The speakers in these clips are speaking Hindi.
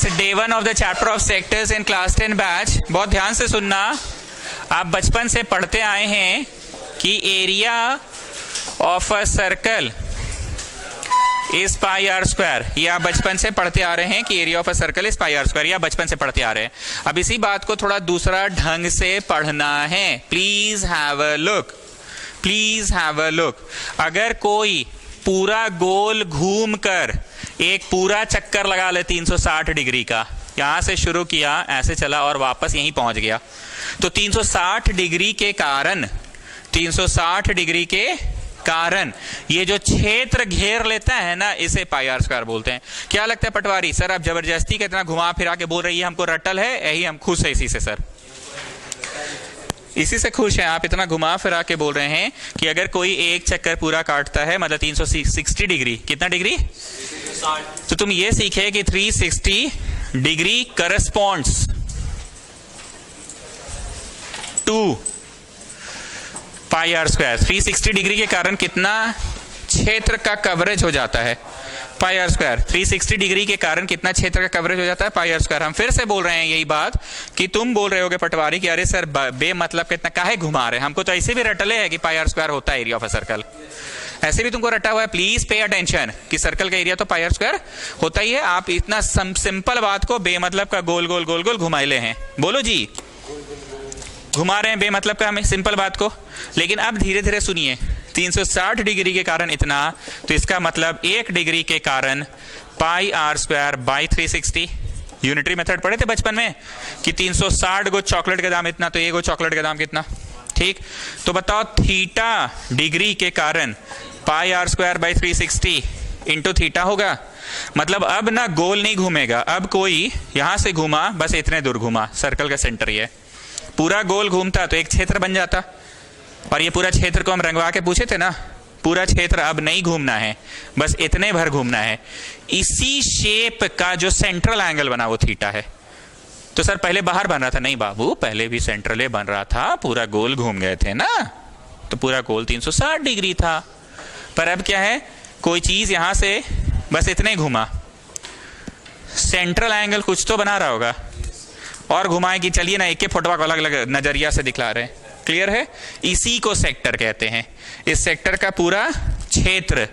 Students, day 1 of the chapter of sectors in class 10 batch. बहुत ध्यान से सुनना, आप बचपन से पढ़ते आए हैं कि area of a circle is pi are square. ये आप बचपन से पढ़ते आ रहे हैं कि area of a circle is pi are square. ये आप बचपन से पढ़ते आ रहे हैं। अब इसी बात को थोड़ा दूसरा ढंग से पढ़ना है। Please have a look, please have a look. अगर कोई पूरा गोल घूम कर एक पूरा चक्कर लगा ले 360 डिग्री का, यहां से शुरू किया, ऐसे चला और वापस यहीं पहुंच गया, तो 360 डिग्री के कारण, 360 डिग्री के कारण ये जो क्षेत्र घेर लेता है ना, इसे पाई आर स्क्वायर बोलते हैं। क्या लगता है पटवारी सर, आप जबरदस्ती का इतना घुमा फिरा के बोल रही है, हमको रटल है, यही हम खुश है इसी से सर, इसी से खुश हैं आप, इतना घुमा फिरा के बोल रहे हैं कि अगर कोई एक चक्कर पूरा काटता है मतलब 360 डिग्री, कितना डिग्री, तो तुम ये सीखे कि 360 degree corresponds to pi are square. 360 degree के कारण कितना क्षेत्र का कवरेज हो जाता है, पाई आर स्क्वायर। 360 डिग्री के कारण कितना क्षेत्र का कवरेज हो जाता है, पाई आर स्क्वायर। हम फिर से बोल रहे हैं यही बात कि तुम बोल रहे होगे पटवारी कि अरे सर बे मतलब कितना काहे घुमा रहे हैं, हमको तो ऐसे भी रटले है कि पाई आर स्क्वायर होता है एरिया ऑफ अ सर्कल, ऐसे भी तुमको रटा हुआ है। प्लीज पे अटेंशन कि सर्कल का एरिया तो पाई आर स्क्वायर होता ही है। आप इतना सिंपल बात को बे मतलब का गोल गोल गोल गोल घुमाइले हैं। बोलो जी, घुमा रहे हैं बे मतलब का हमें सिंपल बात को। लेकिन अब धीरे धीरे सुनिए, 360 डिग्री के कारण इतना, तो इसका मतलब 1 डिग्री के कारण pi are square by 360। Unitary method पढ़े थे बचपन में कि 360 गो चॉकलेट का दाम इतना, तो 1 गो चॉकलेट का दाम कितना, ठीक। तो बताओ थीटा डिग्री के कारण pi are square by 360 into theta होगा। मतलब अब ना गोल नहीं घूमेगा, अब कोई यहां से घूमा, बस इतने दूर घूमा, सर्कल का सेंटर ये पूरा गोल घूमता तो एक क्षेत्र बन जाता। और ये पूरा क्षेत्र को हम रंगवा के पूछे थे ना, पूरा क्षेत्र अब नहीं घूमना है, बस इतने भर घूमना है। इसी शेप का जो सेंट्रल एंगल बना वो थीटा है। तो सर पहले बाहर बन रहा था, नहीं बाबू, पहले भी सेंट्रल बन रहा था, पूरा गोल घूम गए थे ना, तो पूरा गोल 360 डिग्री था। पर अब क्या है, कोई चीज यहां से बस इतने घुमा, सेंट्रल एंगल कुछ तो बना रहा होगा, और घुमाए कि चलिए ना एक के फोटो को अलग अलग नजरिया से दिखला रहे हैं। क्लियर है? इसी को सेक्टर कहते हैं। इस सेक्टर का पूरा क्षेत्र,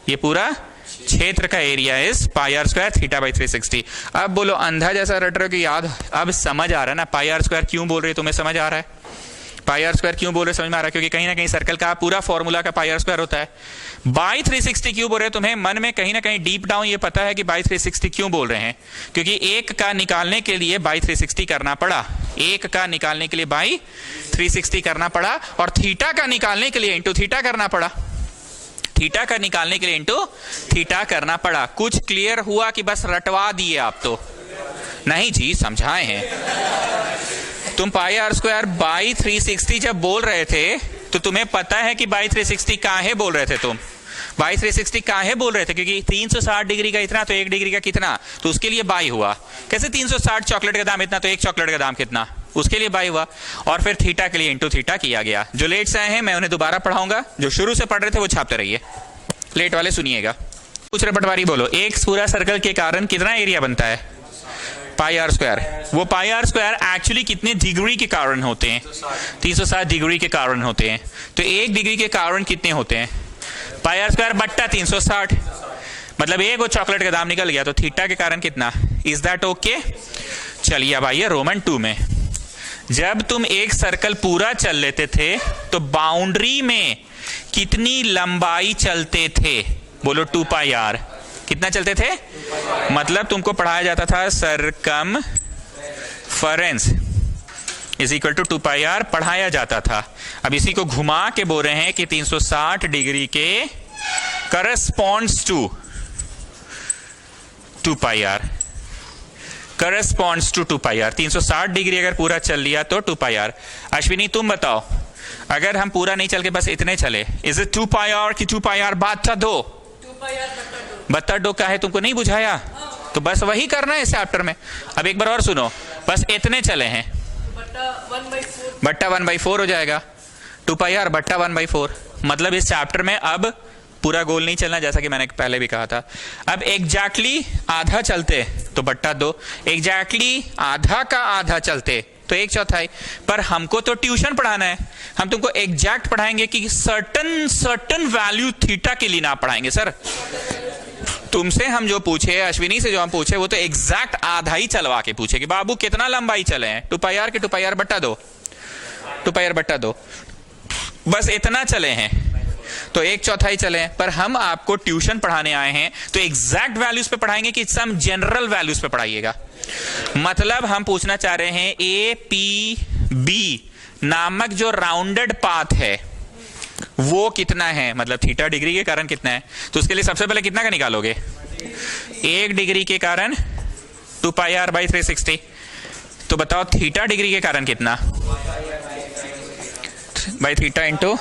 ये पूरा क्षेत्र का area is pi are square theta by 360। अब बोलो अंधा जैसा रट रहे हो कि याद, अब समझ आ रहा है ना पाई आर स्क्वायर क्यों बोल रहे हो, तुम्हें समझ आ रहा है पाई आर स्क्वायर क्यों बोल रहे, समझ में आ रहा है? क्योंकि कहीं ना कहीं सर्कल का पूरा फॉर्मूला का पाई आर स्क्वायर होता है। बाई 360 क्यों बोल रहे हैं, तुम्हें मन में कहीं ना कहीं डीप डाउन ये पता है कि बाई 360 क्यों बोल रहे हैं, क्योंकि एक का निकालने के लिए बाई 360 करना पड़ा, एक का निकालने के लिए बाई 360 करना पड़ा, और थीटा का निकालने के लिए इंटू थीटा करना पड़ा, थीटा का निकालने के लिए इंटू थीटा करना पड़ा। कुछ क्लियर हुआ कि बस रटवा दिए आप? तो नहीं जी, समझाए हैं। तुम पाई आर स्क्वायर बाई 360 जब बोल रहे थे तो तुम्हें पता है कि बाई 360 काहे बोल रहे थे, तुम बाई 360 काहे बोल रहे थे, क्योंकि 360 डिग्री का इतना तो 1 डिग्री का कितना, तो उसके लिए बाई हुआ। कैसे 360 चॉकलेट का दाम इतना तो 1 चॉकलेट का दाम कितना, उसके लिए बाई हुआ। और फिर थीटा के लिए इंटू थीटा किया गया। जो लेट से आए हैं मैं उन्हें दोबारा पढ़ाऊंगा, जो शुरू से पढ़ रहे थे वो छापते रहिए, लेट वाले सुनिएगा। कुछ पटवारी बोलो, एक पूरा सर्कल के कारण कितना एरिया बनता है, पाई आर स्क्वायर। वो पाई आर स्क्वायर एक्चुअली कितने डिग्री के कारण होते हैं, 360 डिग्री के कारण होते हैं। तो 1 डिग्री के कारण कितने होते हैं, पाई आर स्क्वायर बट्टा 360, मतलब 1 चॉकलेट का दाम निकल गया, तो थीटा के कारण कितना। Is that okay? चलिए अब आइए रोमन 2 में। जब तुम एक सर्कल पूरा चल लेते थे तो बाउंड्री में कितनी लंबाई चलते थे, बोलो 2 पाई आर। कितना चलते थे, मतलब तुमको पढ़ाया जाता था circumference is equal to 2 pi r, पढ़ाया जाता था। अब इसी को घुमा के बोल रहे हैं कि 360 डिग्री के corresponds to 2 pi R, corresponds to 2 pi R. 360 degree अगर पूरा चल लिया तो 2 पाई आर। अश्विनी तुम बताओ, अगर हम पूरा नहीं चल के बस इतने चले, इज इट 2 पाई आर कि 2 पाई आर बट्टा 2? बत्ता डो का है, तुमको नहीं बुझाया? तो बस वही करना है इस चैप्टर में। अब एक बार और सुनो, बस इतने चले हैं, बट्टा 1/4 हो जाएगा, 2 पाई आर बट्टा 1/4। मतलब इस चैप्टर में अब पूरा गोल नहीं चलना, जैसा कि मैंने पहले भी कहा था। अब एग्जैक्टली आधा चलते तो बट्टा 2, एग्जैक्टली आधा का आधा चलते तो 1/4। पर हमको तो ट्यूशन पढ़ाना है, हम तुमको एग्जैक्ट पढ़ाएंगे कि सर्टन वैल्यू थीटा के लिए ना पढ़ाएंगे सर। तुमसे हम जो पूछे, अश्विनी से जो हम पूछे, वो तो एग्जैक्ट आधा ही चलवा के पूछे कि बाबू कितना लंबाई चले हैं, 2πr के 2πr बट्टा 2, 2πr बट्टा 2, बस इतना चले हैं तो 1/4 चले हैं। पर हम आपको ट्यूशन पढ़ाने आए हैं तो एग्जैक्ट वैल्यूज पे पढ़ाएंगे कि सम जनरल वैल्यूज पे पढ़ाइएगा। मतलब हम पूछना चाह रहे हैं APB नामक जो राउंडेड पाथ है वो कितना है, मतलब थीटा डिग्री के कारण कितना है। तो उसके लिए सबसे पहले कितना का निकालोगे, 1 डिग्री के कारण 2πr/360। तो बताओ थीटा डिग्री के कारण कितना, by theta into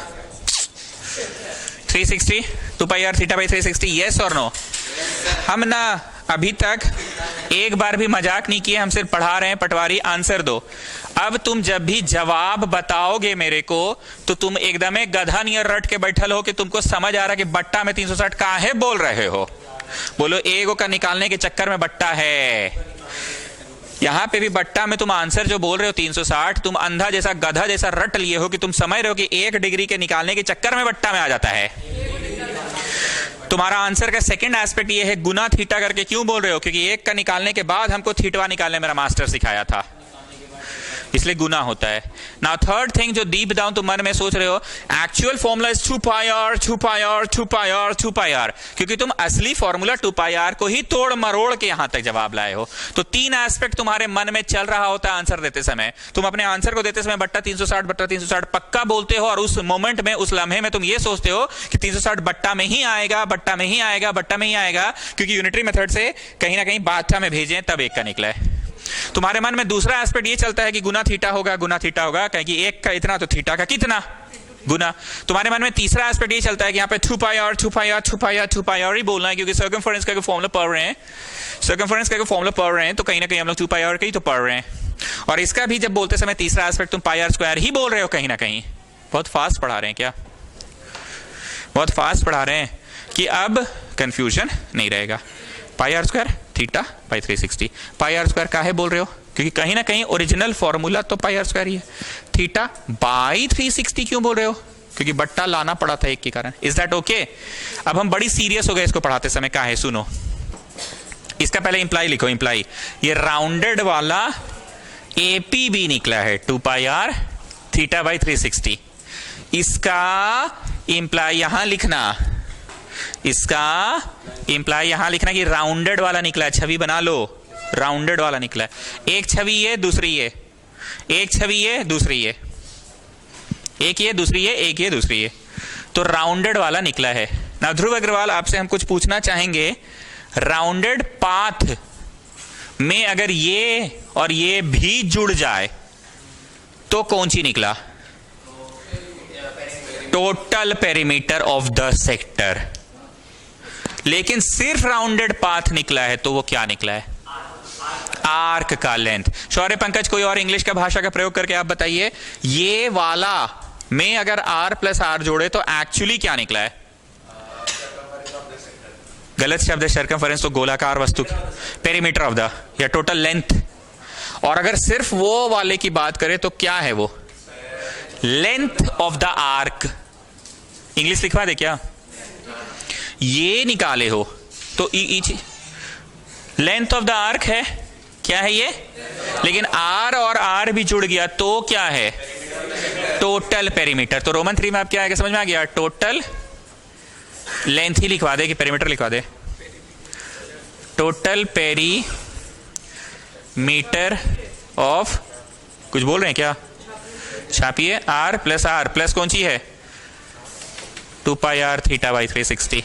360, 2πr θ/360, yes और नो। हम ना अभी तक एक बार भी मजाक नहीं किए, हम सिर्फ पढ़ा रहे हैं पटवारी, आंसर दो। अब तुम जब भी जवाब बताओगे मेरे को तो तुम एकदम गधा नियर रट के बैठल हो कि तुमको समझ आ रहा कि बट्टा में 360 काहे बोल रहे हो। बोलो एगो का निकालने के चक्कर में बट्टा है। यहां पे भी बट्टा में तुम आंसर जो बोल रहे हो 360, तुम अंधा जैसा गधा जैसा रट लिए हो कि तुम समझ रहे हो कि 1 डिग्री के निकालने के चक्कर में बट्टा में आ जाता है। तुम्हारा आंसर का सेकंड एस्पेक्ट ये है, गुना थीटा करके क्यों बोल रहे हो, क्योंकि 1 का निकालने के बाद हमको थीटवा निकालने मेरा मास्टर सिखाया था, इसलिए गुना होता है। नाउ थर्ड थिंग जो डीप डाउन तुम मन में सोच रहे हो, actual formula is 2πr 2πr 2πr 2πr, क्योंकि तुम असली फॉर्मूला 2πr को ही तोड़ मरोड़ के यहां तक जवाब लाए हो। तो 3 एस्पेक्ट तुम्हारे मन में चल रहा होता है आंसर देते समय। तुम अपने आंसर को देते समय बट्टा 360 पक्का बोलते हो, और उस मोमेंट में, उस लम्हे में तुम ये सोचते हो कि 360 बट्टा में ही आएगा, बट्टा में ही आएगा, बट्टा में ही आएगा, क्योंकि यूनिटरी मेथड से कहीं ना कहीं बादशाह में भेजे तब 1 का निकला है। तुम्हारे मन में दूसरा एस्पेक्ट ये चलता है कि गुना थीटा होगा, गुना थीटा होगा, कहेंगे 1 का इतना तो थीटा का कितना गुना। तुम्हारे मन में तीसरा एस्पेक्ट ये चलता है कि यहाँ पे 2πr 2πr 2πr 2πr ही बोलना है, क्योंकि सर्कमफरेंस का फॉर्मूला पढ़ रहे हैं, सर्कमफरेंस का फॉर्मूला पढ़ रहे हैं, तो कहीं ना कहीं हम लोग 2πr का ही तो पढ़ रहे हैं। और इसका भी जब बोलते समय तीसरा एस्पेक्ट तुम πr² ही बोल रहे हो कहीं ना कहीं। बहुत फास्ट पढ़ा रहे हैं क्या, बहुत फास्ट पढ़ा रहे हैं कि अब कंफ्यूजन नहीं रहेगा। πr² θ/360, πr² काहे बोल रहे हो, क्योंकि कहीं ना कहीं ओरिजिनल फॉर्मूला तो πr² ही है। θ/360 क्यों बोल रहे हो, क्योंकि बट्टा लाना पड़ा था 1 के कारण। Is that okay? अब हम बड़ी सीरियस हो गए इसको पढ़ाते समय। काहे, सुनो, इसका पहले इंप्लाई लिखो। इंप्लाई, ये राउंडेड वाला APB निकला है 2πr θ/360। इसका इंप्लाई यहां लिखना, इसका इंप्लाई यहां लिखना कि राउंडेड वाला निकला है। छवि बना लो, राउंडेड वाला निकला है। एक छवि ये, दूसरी ये, एक छवि ये, दूसरी ये, एक ये, दूसरी ये, एक ये, दूसरी ये, तो राउंडेड वाला निकला है। ना ध्रुव अग्रवाल, आपसे हम कुछ पूछना चाहेंगे, राउंडेड पाथ में अगर ये और ये भी जुड़ जाए तो कौन सी निकला? Total perimeter of the sector. लेकिन सिर्फ राउंडेड पाथ निकला है तो वो क्या निकला है? आर्क का लेंथ। शौर्य पंकज, कोई और इंग्लिश का भाषा का प्रयोग करके आप बताइए, ये वाला में अगर r + r जोड़े तो एक्चुअली क्या निकला है? गलत शब्द है, सर्कमफरेंस तो गोलाकार वस्तु, पेरीमीटर ऑफ द, या टोटल लेंथ। और अगर सिर्फ वो वाले की बात करें तो क्या है वो? Length of the arc. English लिखवा दे क्या? ये निकाले हो तो लेंथ ऑफ द आर्क है, क्या है ये? लेकिन r और r भी जुड़ गया तो क्या है? Total perimeter. तो रोमन 3 में आप क्या आएगा, समझ में आ गया? टोटल लेंथ ही लिखवा दे कि पेरीमीटर लिखवा दे? टोटल पेरीमीटर ऑफ, कुछ बोल रहे हैं क्या? छापिए, r + r प्लस कौन सी है? 2πr θ/360।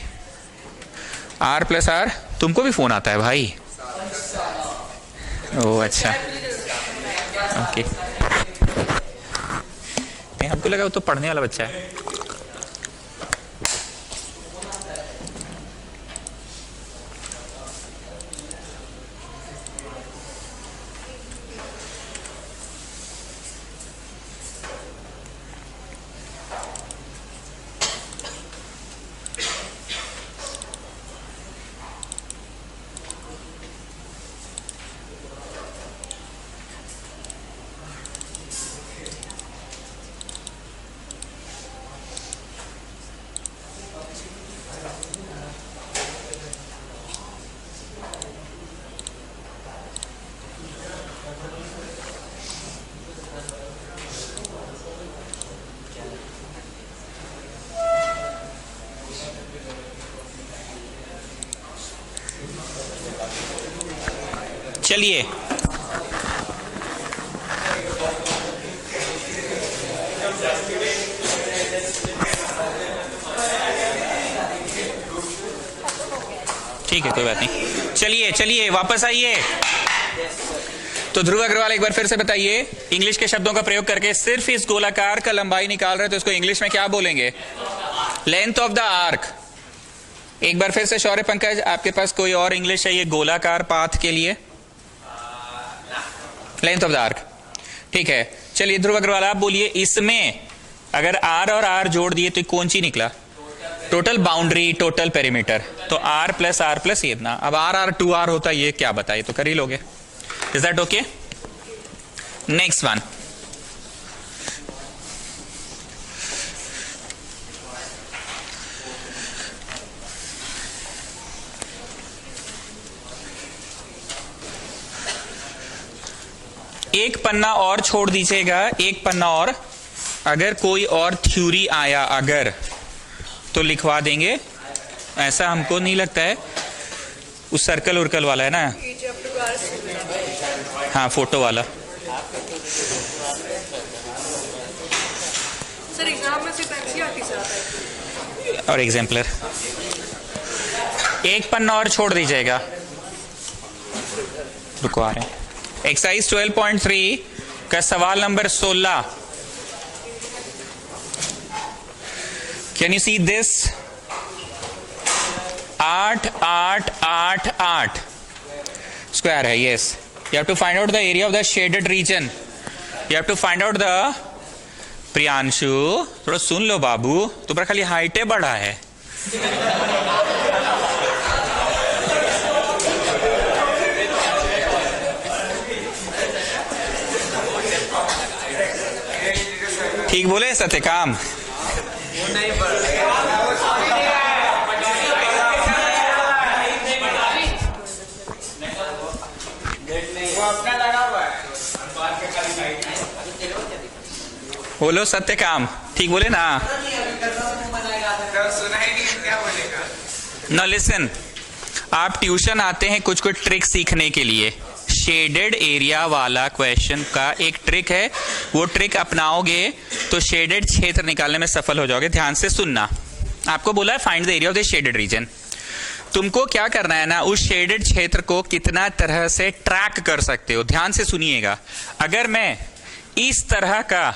r + r, तुमको भी फोन आता है भाई? ओह अच्छा, ओके। नहीं, हमको लगा वो तो पढ़ने वाला बच्चा है। चलिए ठीक है, कोई बात नहीं। चलिए चलिए वापस आइए। तो ध्रुव अग्रवाल एक बार फिर से बताइए, इंग्लिश के शब्दों का प्रयोग करके सिर्फ इस गोलाकार का लंबाई निकाल रहे तो इसको इंग्लिश में क्या बोलेंगे? Length of the arc. एक बार फिर से शौर्य पंकज, आपके पास कोई और इंग्लिश है ये गोलाकार पाथ के लिए? लेंथ ऑफ द आर्क, ठीक है। चलिए ध्रुव अग्रवाल आप बोलिए, इसमें अगर आर और आर जोड़ दिए तो कौन सी निकला? Total boundary, total perimeter. तो आर प्लस ये इतना। अब आर आर 2r होता है, ये क्या बताइए? तो कर ही लोगे। Is that okay? Next one, एक पन्ना और छोड़ दीजिएगा, एक पन्ना और। अगर कोई और थ्योरी आया अगर, तो लिखवा देंगे। ऐसा हमको नहीं लगता है। उस सर्कल उर्कल वाला है ना, हाँ फोटो वाला। सर एग्जाम में सिर्फ एनसीईआरटी से आता है और एग्जाम्पलर। एक पन्ना और छोड़ दीजिएगा। रुको आ रहे हैं। एक्सरसाइज 12.3 का सवाल number 16। Can you see this? 8 8 8 8 square है। Yes, you have to find out the area of the shaded region. You have to find out the, Priyanshu थोड़ा सुन लो बाबू, तुम्हारा खाली हाइटे बढ़ा है। ठीक बोले सत्यकाम? बोलो सत्यकाम, ठीक बोले ना? नाउ लिसन, आप ट्यूशन आते हैं कुछ कुछ ट्रिक सीखने के लिए। शेडेड एरिया वाला क्वेश्चन का एक ट्रिक है, वो ट्रिक अपनाओगे तो शेडेड क्षेत्र निकालने में सफल हो जाओगे। ध्यान से सुनना। आपको बोला है find the area of the shaded reason. तुमको क्या करना है ना, उस शेडेड क्षेत्र को कितना तरह से ट्रैक कर सकते हो। ध्यान से सुनिएगा। अगर मैं इस तरह का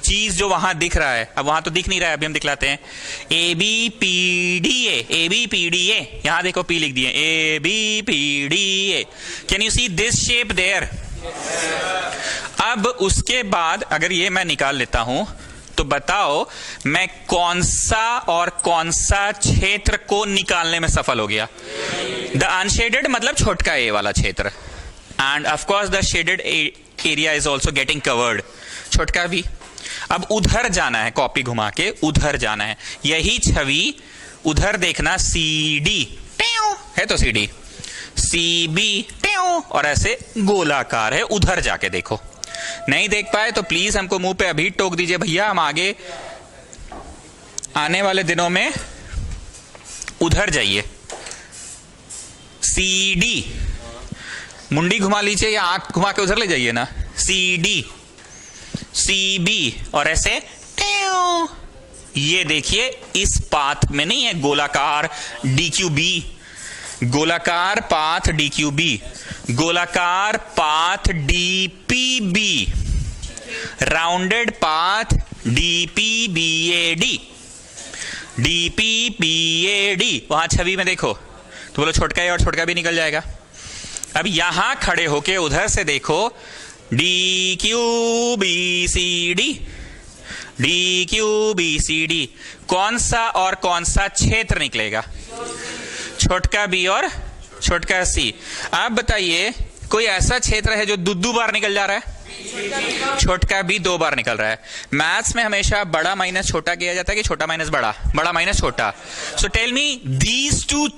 चीज जो वहां दिख रहा है, अब वहां तो दिख नहीं रहा है, अभी हम दिखलाते हैं। ABPDA, ABPDA, यहां देखो P लिख दिए, ABPDA। Can you see this shape there? अब उसके बाद अगर ये मैं निकाल लेता हूं तो बताओ मैं कौन सा और कौन सा क्षेत्र को निकालने में सफल हो गया? द अनशेडेड मतलब छोटका ए वाला क्षेत्र, end of course the shaded area is also getting covered, छोटका भी। अब उधर जाना है, कॉपी घुमा के उधर जाना है। यही छवि उधर देखना, CD है तो CD, CB और ऐसे गोलाकार है, उधर जाके देखो। नहीं देख पाए तो प्लीज हमको मुंह पे अभी टोक दीजिए भैया, हम आगे आने वाले दिनों में उधर जाइए। CD, मुंडी घुमा लीजिए या आंख घुमा के उधर ले जाइए ना। CD, CB और ऐसे ये देखिए इस पाथ में नहीं है, गोलाकार DQB, गोलाकार पाथ DQB, गोलाकार path DPB, rounded path DPBAD, DPBAD। वहां छवि में देखो तो बोलो छोटका है और छोटका भी निकल जाएगा। अब यहां खड़े होके उधर से देखो, DQBCD, DQBCD, कौन सा और कौन सा क्षेत्र निकलेगा? छोटका बी और छोटका सी। आप बताइए कोई ऐसा क्षेत्र है जो दो बार निकल जा रहा है? छोटका बी 2 बार निकल रहा है। मैथ्स में हमेशा बड़ा माइनस छोटा किया जाता है कि छोटा माइनस बड़ा, बड़ा माइनस छोटा। So tell me, these two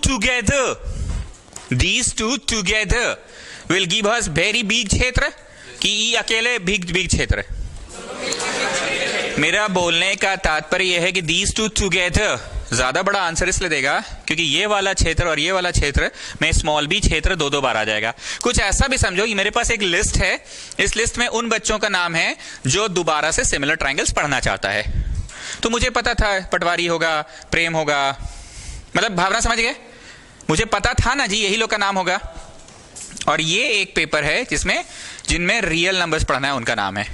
together will give us very big क्षेत्र कि अकेले बिग क्षेत्र? मेरा बोलने का तात्पर्य यह है कि these two together ज्यादा बड़ा आंसर इसलिए देगा क्योंकि ये वाला क्षेत्र और ये वाला क्षेत्र में स्मॉल बी क्षेत्र दो बार आ जाएगा। कुछ ऐसा भी समझो कि मेरे पास एक लिस्ट है, इस लिस्ट में उन बच्चों का नाम है जो दोबारा से सिमिलर ट्रायंगल्स पढ़ना चाहता है। तो मुझे पता था पटवारी होगा, प्रेम होगा, मतलब भावना समझ गए, मुझे पता था ना जी यही लोग का नाम होगा। और ये एक पेपर है जिनमें रियल नंबर्स पढ़ना है, उनका नाम है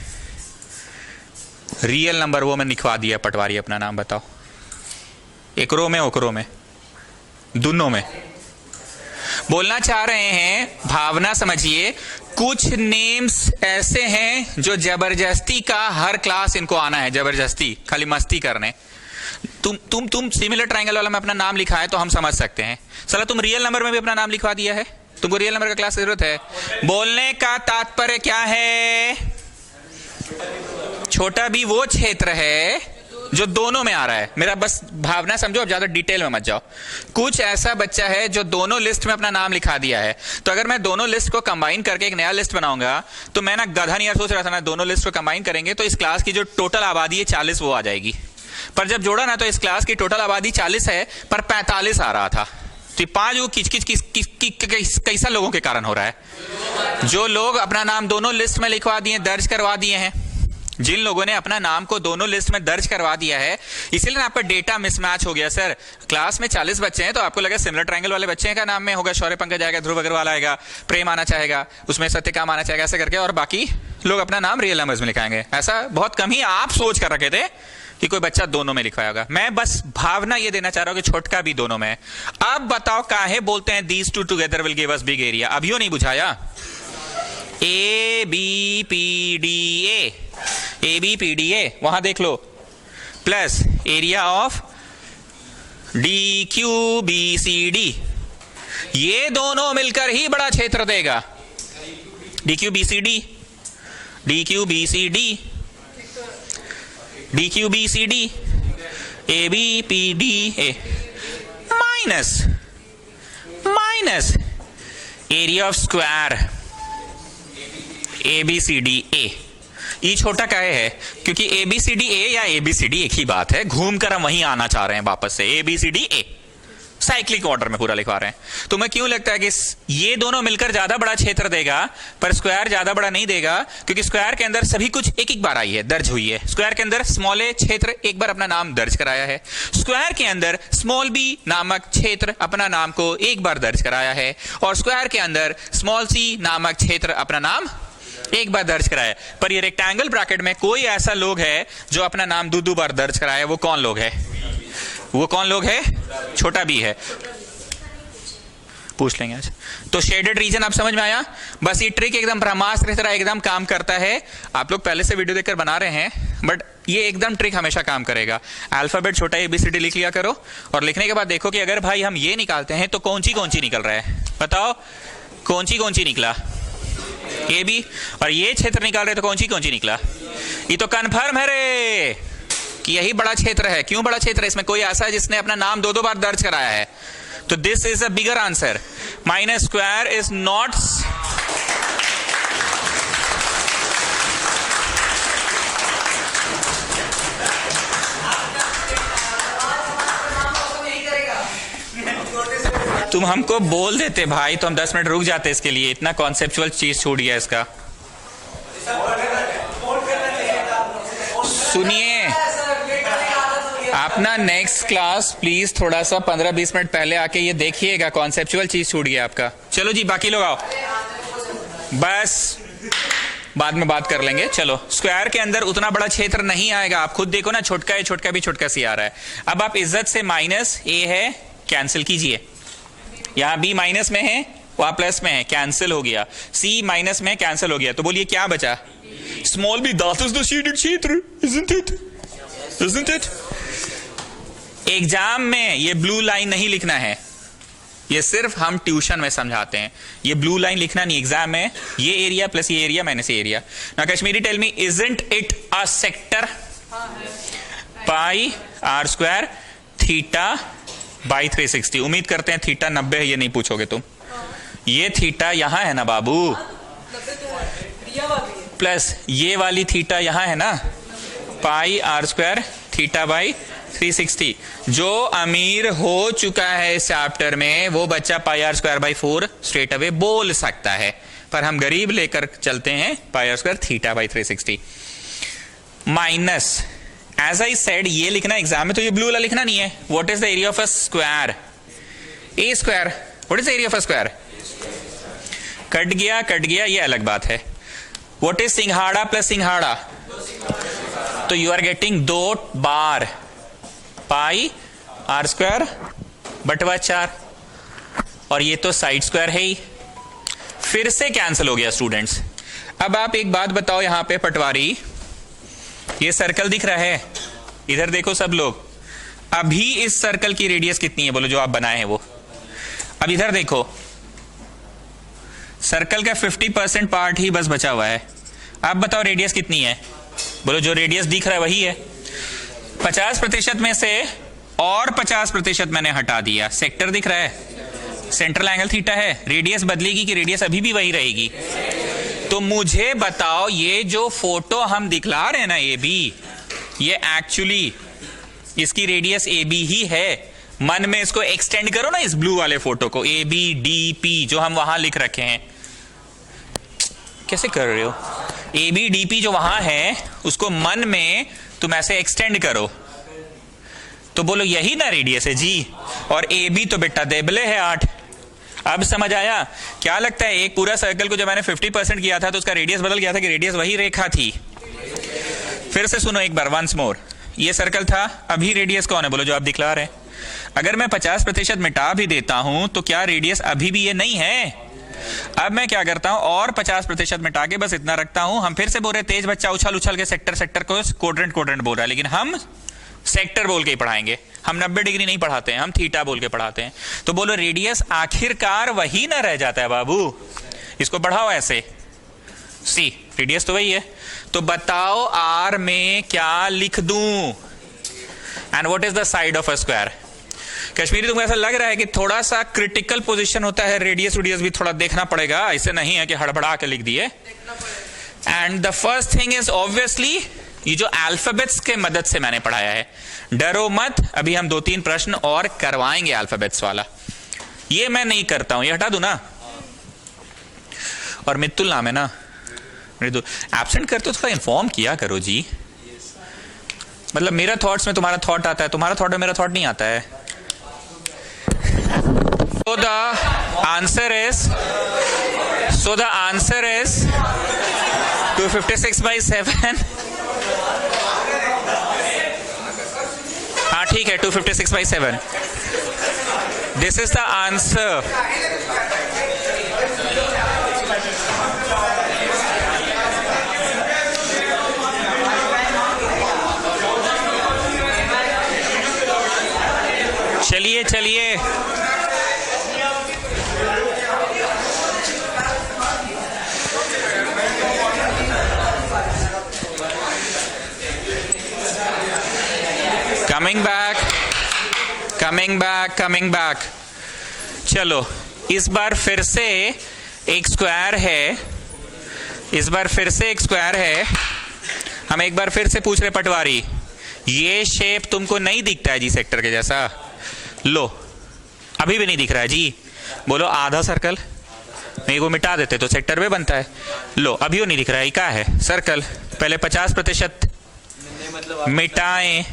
रियल नंबर, वो मैं लिखवा दिया। पटवारी अपना नाम बताओ, एक रो में ओकरो में दोनों में। बोलना चाह रहे हैं, भावना समझिए, कुछ नेम्स ऐसे हैं जो जबरदस्ती का हर क्लास इनको आना है, जबरदस्ती खाली मस्ती करने। तुम सिमिलर ट्रायंगल वाला में अपना नाम लिखा है तो हम समझ सकते हैं, साला तुम रियल नंबर में भी अपना नाम लिखवा दिया है, तुमको रियल नंबर का क्लास की जरूरत है। बोलने का तात्पर्य क्या है, छोटा बी वो क्षेत्र है जो दोनों में आ रहा है। मेरा बस भावना समझो, अब ज्यादा डिटेल में मत जाओ। कुछ ऐसा बच्चा है जो दोनों लिस्ट में अपना नाम लिखा दिया है, तो अगर मैं दोनों लिस्ट को कंबाइन करके एक नया लिस्ट बनाऊंगा तो मैं ना गधा नहीं सोच रहा था ना, दोनों लिस्ट को कंबाइन करेंगे तो इस क्लास की जो टोटल आबादी है 40 वो आ जाएगी। पर जब जोड़ा ना तो इस क्लास की टोटल आबादी 40 है पर 45 आ रहा था। तो 5 वो कैसा लोगों के कारण हो रहा है, जो लोग अपना नाम दोनों लिस्ट में लिखवा दिए, दर्ज करवा दिए हैं, जिन लोगों ने अपना नाम को दोनों लिस्ट में दर्ज करवा दिया है, इसीलिए ना आपका डेटा मिसमैच हो गया। सर क्लास में 40 बच्चे हैं तो आपको लगा सिमिलर ट्रायंगल वाले बच्चे का नाम में होगा शौर्य पंकज आएगा, ध्रुव अग्रवाल आएगा, प्रेम आना चाहेगा, उसमें सत्यकाम आना चाहेगा, ऐसे करके, और बाकी लोग अपना नाम रियल नंबर्स में लिखाएंगे। ऐसा बहुत कम ही आप सोच कर रखे थे कि कोई बच्चा दोनों में लिखवाया होगा। मैं बस भावना ये देना चाह रहा हूं कि छोटका भी दोनों में है। अब बताओ काहे बोलते हैं these two together will give us big area? अभियो नहीं बुझाया? A B P D A, वहां देख लो, plus area of D Q B C D, ये दोनों मिलकर ही बड़ा क्षेत्र देगा। D Q B C D, D Q B C D, D Q B C D, A B P D A, minus area of square A B C D A. ई छोटा काहे है? क्योंकि ए बी सी डी ए या ए बी सी डी एक ही बात है, घूमकर हम वहीं आना चाह रहे हैं वापस से, A B C D A, cyclic order में पूरा लिखवा रहे हैं। तुम्हें क्यों लगता है कि ये दोनों मिलकर ज्यादा बड़ा क्षेत्र देगा पर स्क्वायर ज्यादा बड़ा नहीं देगा? क्योंकि स्क्वायर के अंदर सभी कुछ एक एक बार आई है, दर्ज हुई है। स्क्वायर के अंदर स्मॉल ए क्षेत्र एक बार अपना नाम दर्ज कराया है, स्क्वायर के अंदर स्मॉल बी नामक क्षेत्र अपना नाम को एक बार दर्ज कराया है, और स्क्वायर के अंदर स्मॉल सी नामक क्षेत्र अपना नाम एक बार दर्ज कराया। पर ये रेक्टेंगल ब्रैकेट में कोई ऐसा लोग है जो अपना नाम दो बार दर्ज कराया, वो कौन लोग है? वो कौन लोग है? छोटा बी है, पूछ लेंगे आज। तो शेडेड रीजन आप समझ में आया? बस ये ट्रिक एकदम ब्रह्मास्त्र की तरह एकदम काम करता है। आप लोग पहले से वीडियो देखकर बना रहे हैं, बट ये एकदम ट्रिक हमेशा काम करेगा। अल्फाबेट छोटा ABCD लिख लिया करो, और लिखने के बाद देखो कि अगर भाई हम ये निकालते हैं तो कौन सी निकल रहा है, बताओ कौन सी निकला? A B. और ये क्षेत्र निकाल रहे तो कौन सी निकला? ये तो कन्फर्म है रे कि यही बड़ा क्षेत्र है। क्यों बड़ा क्षेत्र है? इसमें कोई ऐसा है जिसने अपना नाम दो बार दर्ज कराया है, तो this is a bigger answer. Minus square is not, तुम हमको बोल देते भाई तो हम 10 मिनट रुक जाते इसके लिए, इतना कॉन्सेप्चुअल चीज छूट गया इसका। सुनिए, अपना नेक्स्ट क्लास प्लीज थोड़ा सा 15-20 मिनट पहले आके ये देखिएगा, कॉन्सेप्चुअल चीज छूट गया आपका। चलो जी बाकी लोग आओ, बस बाद में बात कर लेंगे। चलो, स्क्वायर के अंदर उतना बड़ा क्षेत्र नहीं आएगा, आप खुद देखो ना, छोटका है, छोटका भी छोटका सी आ रहा है। अब आप इज्जत से माइनस ए है कैंसिल कीजिए, यहां बी माइनस में है, वहां प्लस में है, कैंसिल हो गया। सी माइनस में कैंसिल हो गया, तो बोलिए क्या बचा? Small B, that is the shaded क्षेत्र, isn't it? Isn't it? Exam में ये ब्लू लाइन नहीं लिखना है, ये सिर्फ हम ट्यूशन में समझाते हैं। ये ब्लू लाइन लिखना नहीं एग्जाम में, ये एरिया प्लस ये एरिया माइनस ये एरिया। ना कश्मीरी tell me, isn't it a sector? Pi are square theta by 360। उम्मीद करते हैं थीटा 90 है, ये नहीं पूछोगे तुम। ये थीटा यहां है ना बाबू, प्लस ये वाली थीटा यहां है ना, पाई आर स्क्वायर थीटा बाई 360। जो अमीर हो चुका है इस चैप्टर में वो बच्चा pi are square by 4 straight away बोल सकता है, पर हम गरीब लेकर चलते हैं pi are square theta by 360 minus, as I said ये लिखना एग्जाम में, तो ये ब्लू वाला लिखना नहीं है। What is the area of a square? A square. What is the area of a square? Cut गया ये अलग बात है। व्हाट इज सिंघाड़ा प्लस सिंघाड़ा? तो यू आर गेटिंग 2 बार पाई आर स्क्वायर बटवा 4, और ये तो साइड स्क्वायर है ही, फिर से कैंसिल हो गया स्टूडेंट्स। अब आप एक बात बताओ, यहां पे पटवारी ये सर्कल दिख रहा है, इधर देखो सब लोग, अभी इस सर्कल की रेडियस कितनी है बोलो, जो आप बनाए हैं वो। अब इधर देखो, सर्कल का 50% पार्ट ही बस बचा हुआ है। अब बताओ रेडियस कितनी है बोलो, जो रेडियस दिख रहा है वही है। 50% में से और 50% मैंने हटा दिया, सेक्टर दिख रहा है, सेंट्रल एंगल थीटा है, रेडियस बदलेगी कि रेडियस अभी भी वही रहेगी? तो मुझे बताओ, ये जो फोटो हम दिखला रहे हैं ना ए बी, ये एक्चुअली इसकी रेडियस ए बी ही है। मन में इसको एक्सटेंड करो ना, इस ब्लू वाले फोटो को, ए बी डी पी जो हम वहां लिख रखे हैं। कैसे कर रहे हो? ए बी डी पी जो वहां है उसको मन में तुम ऐसे एक्सटेंड करो, तो बोलो यही ना रेडियस है जी। और ए बी तो बेटा देबले है 8। अब समझ आया? क्या लगता है, एक पूरा सर्कल को जब मैंने 50% किया था तो उसका रेडियस बदल गया था कि रेडियस वही रेखा थी? फिर से सुनो एक बार, वंस मोर। ये सर्कल था, अभी रेडियस कौन है बोलो, जो आप दिखला रहे हैं? अगर मैं 50% मिटा भी देता हूं तो क्या रेडियस अभी भी ये नहीं है? अब मैं क्या करता हूं, और 50% मिटा के बस इतना रखता हूं। हम फिर से बोल रहे, तेज बच्चा उछल उछल के सेक्टर को क्वाड्रेंट बोल रहा है, लेकिन हम सेक्टर बोल के ही पढ़ाएंगे। हम 90 डिग्री नहीं पढ़ाते हैं, हम थीटा बोल के पढ़ाते हैं। तो बोलो रेडियस आखिरकार वही ना रह जाता है बाबू? इसको बढ़ाओ ऐसे, सी रेडियस तो वही है। तो बताओ आर में क्या लिख दूं? And what is the side of a square? Kashmiri, तुमको ऐसा लग रहा है कि थोड़ा सा क्रिटिकल पोजीशन होता है, रेडियस भी थोड़ा देखना पड़ेगा, ऐसे नहीं है कि हड़बड़ा के लिख दिए। And the first thing is obviously ये जो अल्फाबेट्स के मदद से मैंने पढ़ाया है, डरो मत, अभी हम 2-3 प्रश्न और करवाएंगे अल्फाबेट्स वाला। ये मैं नहीं करता हूं, ये हटा दूं ना। और मित्तुल नाम है ना, एब्सेंट करते हो थोड़ा इन्फॉर्म किया करो जी। मतलब मेरा थॉट्स में तुम्हारा थॉट आता है, तुम्हारा थॉट में मेरा थॉट नहीं आता है। So the answer is 256/7। हाँ ठीक है, 256/7। This is the answer। चलिए कमिंग बैक। चलो इस बार फिर से एक स्क्वायर है, हम एक बार फिर से पूछ रहे पटवारी, ये शेप तुमको नहीं दिखता है जी सेक्टर के जैसा? लो अभी भी नहीं दिख रहा है जी। बोलो आधा सर्कल, नहीं वो मिटा देते तो सेक्टर में बनता है। लो अभी वो नहीं दिख रहा है, क्या है? सर्कल। पहले 50% मिटाएं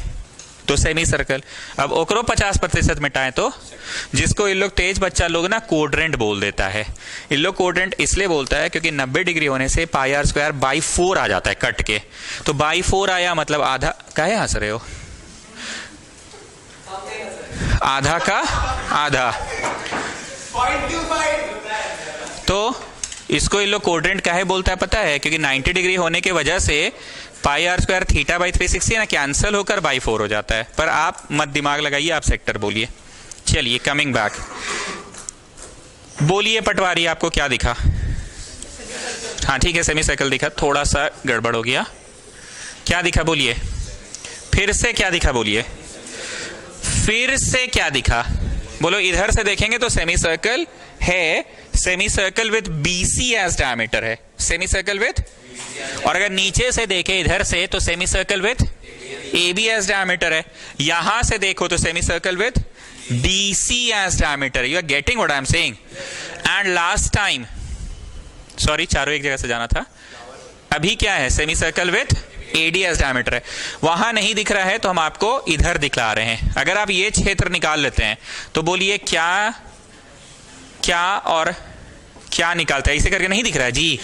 तो सेमी सर्कल, अब ओकरो 50% मिटाएं तो, जिसको इन लोग तेज बच्चा लोग ना क्वाड्रेंट बोल देता है। इन लोग क्वाड्रेंट इसलिए बोलता है क्योंकि 90 डिग्री होने से पाई आर स्क्वायर बाई 4 आ जाता है कट के। तो बाई 4 आया मतलब आधा, काहे हंस रहे हो? आधा का आधा, तो इसको इन लोग क्वाड्रेंट काहे बोलता है पता है? क्योंकि 90 डिग्री होने की वजह से पाई आर स्क्वायर थीटा बाई 360 ना कैंसिल होकर बाई 4 हो जाता है। पर आप मत दिमाग लगाइए, आप सेक्टर बोलिए। चलिए कमिंग बैक, बोलिए पटवारी आपको क्या दिखा? हाँ ठीक है, सेमी सर्कल दिखा, थोड़ा सा गड़बड़ हो गया। क्या दिखा बोलिए? फिर से क्या दिखा बोलिए? फिर से क्या दिखा बोलो? इधर से देखेंगे तो सेमी सर्कल है, semi circle with BC as diameter है, सेमी सर्कल विथ। और अगर नीचे से देखे इधर से तो semi circle with A B as diameter है, यहां से देखो तो semi circle with BC as diameter. You are getting what I am saying. And last time, sorry चारों एक जगह से जाना था, अभी क्या है, semi circle with AD as diameter है। वहां नहीं दिख रहा है तो हम आपको इधर दिखला रहे हैं। अगर आप ये क्षेत्र निकाल लेते हैं तो बोलिए क्या क्या और क्या निकालते हैं, इसे करके नहीं दिख रहा है जी।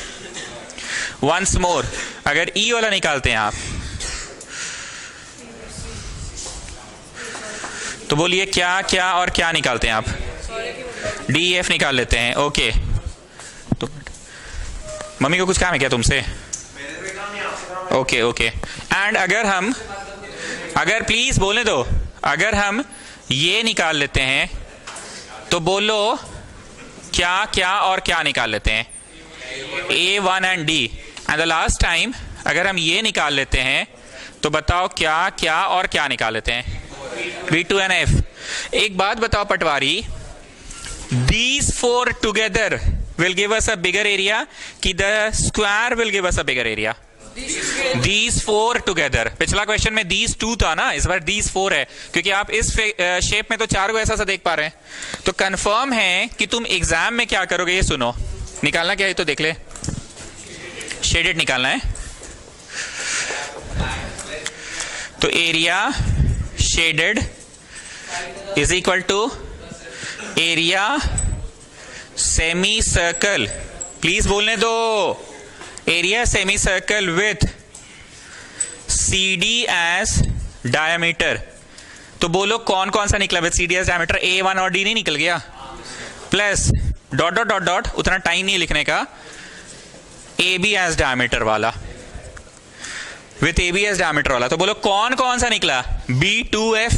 वंस मोर, अगर E वाला निकालते हैं आप तो बोलिए क्या क्या और क्या निकालते हैं आप, DEF निकाल लेते हैं। ओके, तो मम्मी को कुछ काम है क्या तुमसे? Okay okay. एंड अगर प्लीज बोलने दो, अगर हम ये निकाल लेते हैं तो बोलो क्या क्या और क्या निकाल लेते हैं, A1 and D। And the last time अगर हम ये निकाल लेते हैं तो बताओ क्या क्या और क्या निकाल लेते हैं, B2 एंड F। एक बात बताओ पटवारी, these four together will give us a bigger area कि the square will give us a bigger area? These four together। पिछला क्वेश्चन में these two था ना, इस बार these four है, क्योंकि आप इस शेप में तो चार को ऐसा सा देख पा रहे हैं। तो कंफर्म है कि तुम एग्जाम में क्या करोगे, ये सुनो। निकालना क्या है तो देख ले, शेडेड निकालना है। तो area shaded is equal to area semi circle, please बोलने दो, area semi circle with CD as diameter. तो बोलो कौन कौन सा निकला with CD as diameter, A1 और D नहीं निकल गया, plus dot dot dot dot, उतना टाइम नहीं लिखने का, AB एज डायमीटर वाला, विथ AB एज डायमीटर वाला। तो बोलो कौन कौन सा निकला, B2F।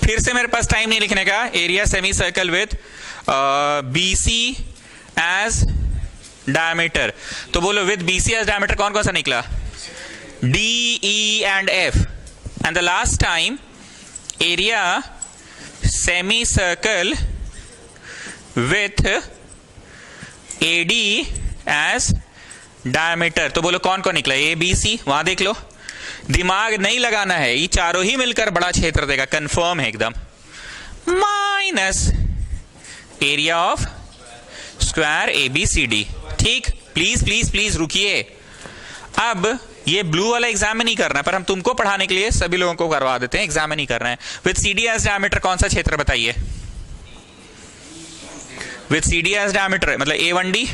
फिर से मेरे पास टाइम नहीं लिखने का, area semi circle with BC as diameter. तो बोलो विथ BC एज डायमीटर कौन कौन सा निकला, D, E and F। And the last time area semi circle with AD as diameter. तो बोलो कौन कौन निकला, A, B, C। वहां देख लो, दिमाग नहीं लगाना है, ये चारों ही मिलकर बड़ा क्षेत्र देगा, कंफर्म है एकदम। Minus area of square ABCD। ठीक, प्लीज प्लीज प्लीज रुकिए। अब ये ब्लू वाला एग्जाम में नहीं करना है, पर हम तुमको पढ़ाने के लिए सभी लोगों को करवा देते हैं, एग्जाम में नहीं करना है। विथ CD एज डायमीटर कौन सा क्षेत्र बताइए, विथ CD एज डायमीटर मतलब A1D।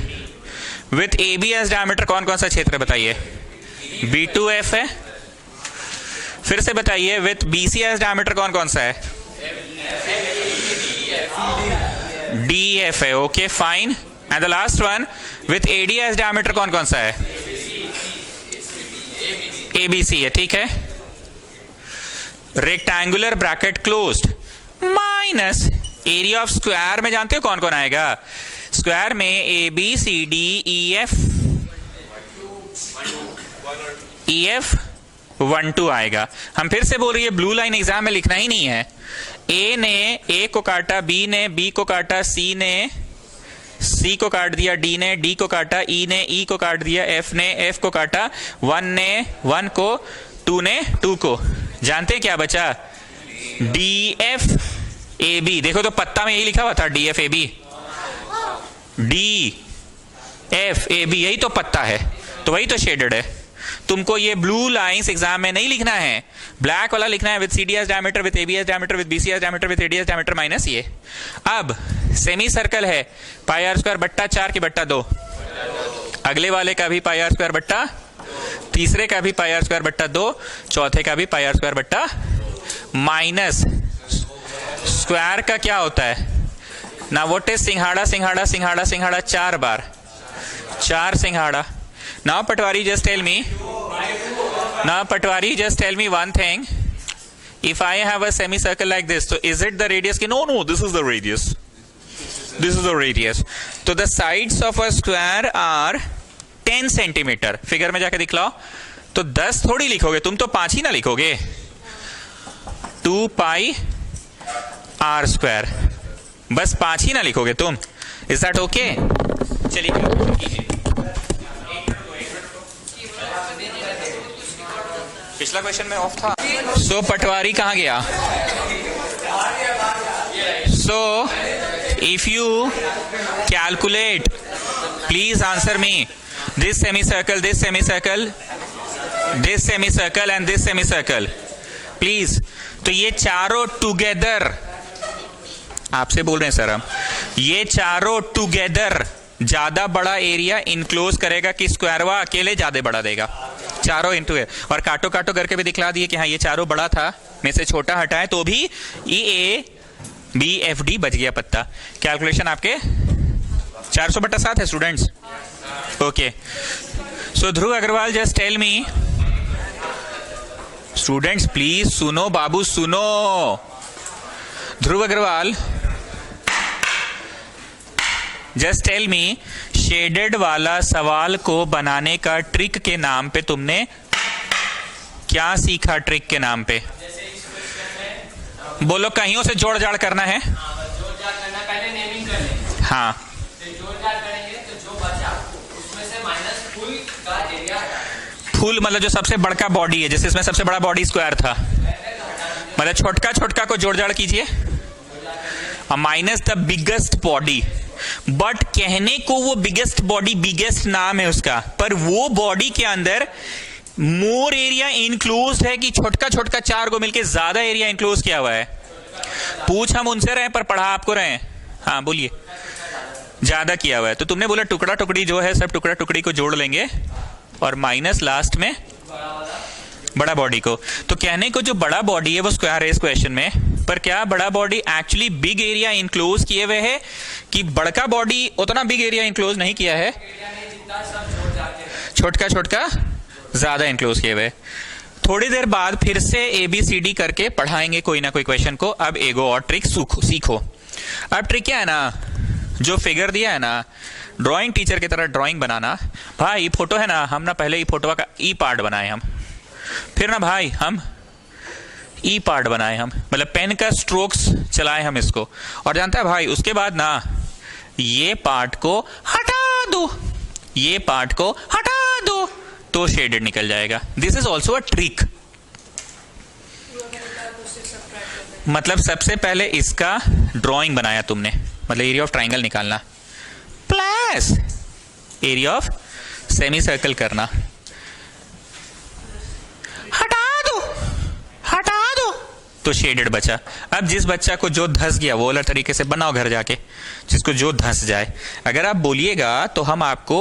With AB as diameter कौन कौन सा क्षेत्र बताइए, B2F है। फिर से बताइए विथ BC एज डायमीटर कौन कौन सा है, DF है। Okay fine. And the last one with AD as diameter कौन कौन सा है, ABC है। ठीक है, rectangular bracket closed minus area of square में जानते हो कौन कौन आएगा, स्क्वायर में ABCD EF 1 2 आएगा। हम फिर से बोल रही है ब्लू लाइन एग्जाम में लिखना ही नहीं है। A ने A को काटा, B ने B को काटा, C ने C को काट दिया, D ने D को काटा, E ने E को काट दिया, F ने F को काटा, 1 ने 1 को, 2 ने 2 को। जानते हैं क्या बचा, DF AB। देखो तो पत्ता में यही लिखा हुआ था DF AB, DF AB, यही तो पत्ता है, तो वही तो शेडेड है। तुमको ये ब्लू लाइंस एग्जाम में नहीं लिखना है, ब्लैक वाला लिखना है with CD as diameter, with AB as diameter, with BC as diameter, with AD as diameter minus ये। अब सेमी सर्कल है पाई आर स्क्वायर बट्टा 4 की बट्टा 2, अगले वाले का भी पाई आर स्क्वायर बट्टा, तीसरे का भी पाई आर स्क्वायर बट्टा 2, चौथे का भी पाई आर स्क्वायर बट्टा माइनस स्क्वायर का क्या होता है ना, व्हाट इज सिंघाड़ा सिंघाड़ा सिंघाड़ा सिंघाड़ा 4 बार, 4 सिंघाड़ा। Now Patwari just tell me one thing, if I have a semicircle like this, so is it the radius? No, this is the radius, this is the radius। तो the sides of a square are 10 centimetre. Figure में जाके दिखलाओ, तो 10 थोड़ी लिखोगे तुम, तो 5 ही ना लिखोगे, 2 पाई आर स्क्वायर, बस 5 ही ना लिखोगे तुम। Is that okay? चलिए पिछला क्वेश्चन में ऑफ था। सो पटवारी कहाँ गया? So if you calculate, please answer me, this semicircle, this semicircle, this semicircle and this semicircle, please. तो ये चारों टुगेदर, आपसे बोल रहे हैं सर हम, ये चारों टुगेदर ज्यादा बड़ा एरिया इनक्लोज करेगा कि स्क्वायरवा अकेले ज्यादा बड़ा देगा? चारों इनटू है। और काटो काटो करके भी दिखला दिए कि हाँ ये चारों बड़ा था, में से छोटा हटाए तो भी EABFD बच गया पत्ता। कैलकुलेशन आपके 400/7 है students. Okay, so Dhruv Agarwal just tell me, students please सुनो, बाबू सुनो। Dhruv Agarwal just tell me, shaded वाला सवाल को बनाने का ट्रिक के नाम पे तुमने क्या सीखा? ट्रिक के नाम पे बोलो। कहीं से जोड़ जाड़ करना है? पहले नेमिंग कर लें। हाँ, फुल मतलब जो सबसे बड़का बॉडी है, जैसे इसमें सबसे बड़ा बॉडी स्क्वायर था, मतलब छोटका छोटका को जोड़ जाड़ कीजिए, minus the biggest body. But कहने को वो बिगेस्ट बॉडी, बिगेस्ट नाम है उसका, पर वो बॉडी के अंदर मोर एरिया इंक्लोज है कि छोटका छोटका चार को मिलके ज्यादा एरिया इंक्लोज किया हुआ है? पूछ हम उनसे रहे पर पढ़ा आपको रहे हैं। हाँ बोलिए, ज्यादा किया हुआ है। तो तुमने बोला टुकड़ा टुकड़ी जो है सब टुकड़ा टुकड़ी को जोड़ लेंगे और माइनस लास्ट में बड़ा बॉडी को। तो कहने को जो बड़ा बॉडी है वो स्क्वायर है इस क्वेश्चन में, पर क्या बड़ा body actually big area enclose किए हुए है कि बड़का बॉडी उतना बिग एरिया इंक्लोज नहीं किया है, छोटका छोटका ज्यादा इंक्लोज किए हुए? थोड़ी देर बाद फिर से ABCD करके पढ़ाएंगे कोई ना कोई क्वेश्चन को। अब एगो और ट्रिक सीखो। अब ट्रिक क्या है ना, जो फिगर दिया है ना, ड्राइंग टीचर की तरह ड्राइंग बनाना। भाई फोटो है ना, हम ना पहले ही फोटो का ई पार्ट बनाए हम, फिर ना भाई हम ई पार्ट बनाए हम, मतलब पेन का स्ट्रोक्स चलाए हम इसको, और जानता है भाई उसके बाद ना ये पार्ट को हटा दो, ये पार्ट को हटा दो, तो शेडेड निकल जाएगा। This is also a trick. मतलब सबसे पहले इसका ड्राइंग बनाया तुमने, मतलब एरिया ऑफ ट्राइंगल निकालना, plus area of semi circle करना, हटा दो तो शेडेड बचा। अब जिस बच्चा को जो धस गया वो अलग तरीके से बनाओ घर जाके, जिसको जो धस जाए। अगर आप बोलिएगा तो हम आपको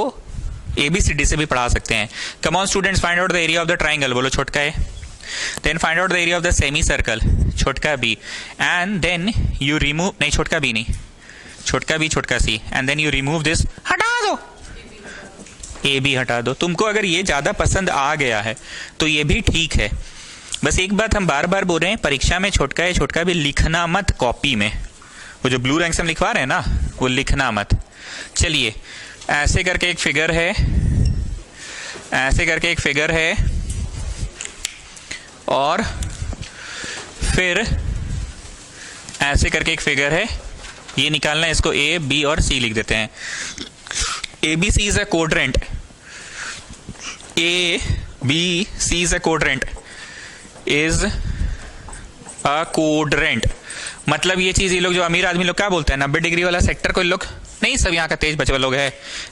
ABCD से भी पढ़ा सकते हैं। Come on students, find out the area of the triangle, बोलो छोटका है। Then find out the area of the semi circle, छोटका B, and then you remove, नहीं छोटका B नहीं, छोटका B छोटका C, and then you remove this, हटा दो, AB हटा दो। तुमको अगर ये ज्यादा पसंद आ गया है तो ये भी ठीक है। बस एक बात हम बार बार बोल रहे हैं, परीक्षा में छोटका है छोटका भी लिखना मत कॉपी में, वो जो ब्लू रंग से हम लिखवा रहे हैं ना वो लिखना मत। चलिए ऐसे करके एक फिगर है, ऐसे करके एक फिगर है, और फिर ऐसे करके एक फिगर है, ये निकालना है। इसको A, B और C लिख देते हैं। ABC is a quadrant, ABC is a quadrant, is a quadrant. मतलब ये चीज ये लोग जो अमीर आदमी लोग क्या बोलते हैं, 90 डिग्री वाला सेक्टर को लोग नहीं, सब यहाँ का तेज बचवा लोग है,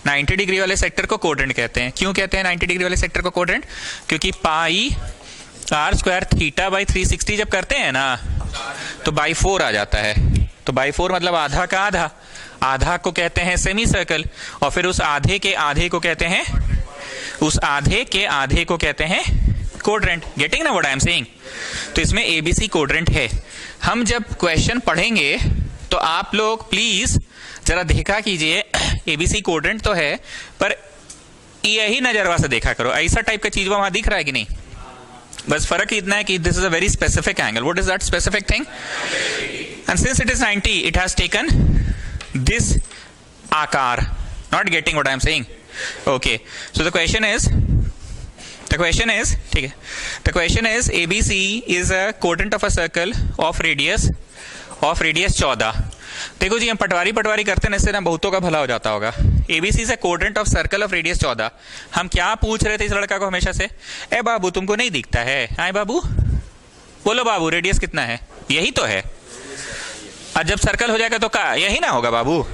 90 डिग्री वाले सेक्टर को कोड्रेंट कहते हैं। क्यों कहते हैं 90 डिग्री वाले सेक्टर को कोड्रेंट? क्योंकि पाई r स्क्वायर थीटा बाई 360 जब करते हैं ना तो बाई 4 आ जाता है। तो बाई 4 मतलब आधा का आधा, आधा को कहते हैं सेमी सर्कल, और फिर उस आधे के आधे को कहते हैं, उस आधे के आधे को कहते हैं कोड्रेंट। गेटिंग ना व्हाट आई एम सेइंग? तो इसमें ABC कोड्रेंट है। हम जब क्वेश्चन पढ़ेंगे तो आप लोग प्लीज जरा देखा कीजिए, ABC कोड्रेंट तो है पर यही नजरवा से देखा करो, ऐसा टाइप का चीज वहां दिख रहा है कि नहीं? बस फर्क इतना है कि this is a very specific angle. What is that specific thing? And since it is 90, it has taken this आकार। Not getting what I am saying? Okay, so the question is, ठीक है, the question is ABC is a quadrant of a circle of radius 14। देखो जी हम पटवारी करते हैं, इससे ना बहुतों का भला हो जाता होगा। एबीसी से coordinate of circle of radius 14। हम क्या पूछ रहे थे इस लड़का को हमेशा से, ए बाबू तुमको नहीं दिखता है, आए बाबू बोलो बाबू रेडियस कितना है, यही तो है। और जब सर्कल हो जाएगा तो क्या यही ना होगा बाबू।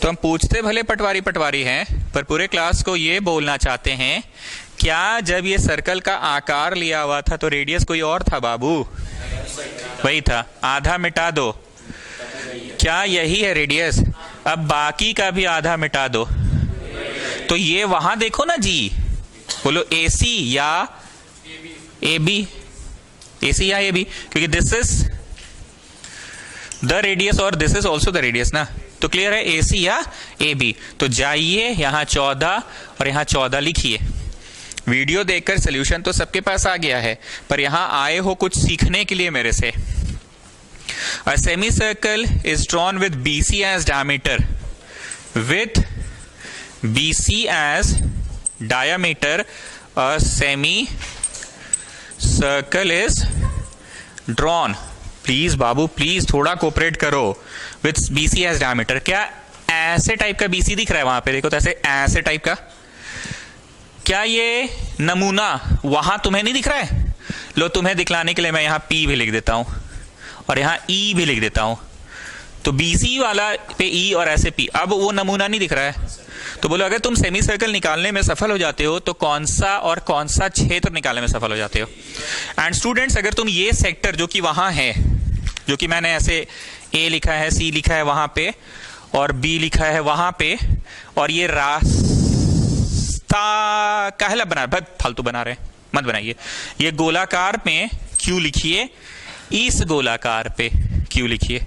तो हम पूछते भले पटवारी पटवारी हैं, पर पूरे क्लास को ये बोलना चाहते हैं, क्या जब ये सर्कल का आकार लिया हुआ था तो रेडियस कोई और था बाबू? वही था। आधा मिटा दो, क्या यही है रेडियस? अब बाकी का भी आधा मिटा दो, तो ये वहां देखो ना जी, बोलो AC या AB, AC या AB, क्योंकि दिस इज द रेडियस और this is also the radius ना। तो क्लियर है AC या AB। तो जाइए यहां 14 और यहां 14 लिखिए। वीडियो देखकर सोल्यूशन तो सबके पास आ गया है, पर यहां आए हो कुछ सीखने के लिए मेरे से। A semicircle is drawn with BC as diameter. With BC as diameter, a semicircle is drawn. Please Babu please थोड़ा कोऑपरेट करो। With BC as diameter, क्या ऐसे टाइप का BC दिख रहा है वहां पे? देखो तो ऐसे टाइप का। क्या ये नमूना वहां तुम्हें नहीं दिख रहा है? लो तुम्हें दिखलाने के लिए मैं यहां P भी लिख देता हूं और यहां E भी लिख देता हूं। तो BC वाला पे E और ऐसे P। अब वो नमूना नहीं दिख रहा है, तो बोलो अगर तुम सेमी सर्कल निकालने में सफल हो जाते हो तो कौन सा और कौन सा क्षेत्र निकालने में सफल हो जाते हो? एंड स्टूडेंट्स, अगर तुम ये सेक्टर जो कि वहां है, जो कि मैंने ऐसे A लिखा है, C लिखा है वहां पे और B लिखा है वहां पे, और ये रास्ता काहला बना रहे, फालतू बना रहे, मत बनाइए। ये गोलाकार में Q लिखिए, इस गोलाकार पे Q लिखिए।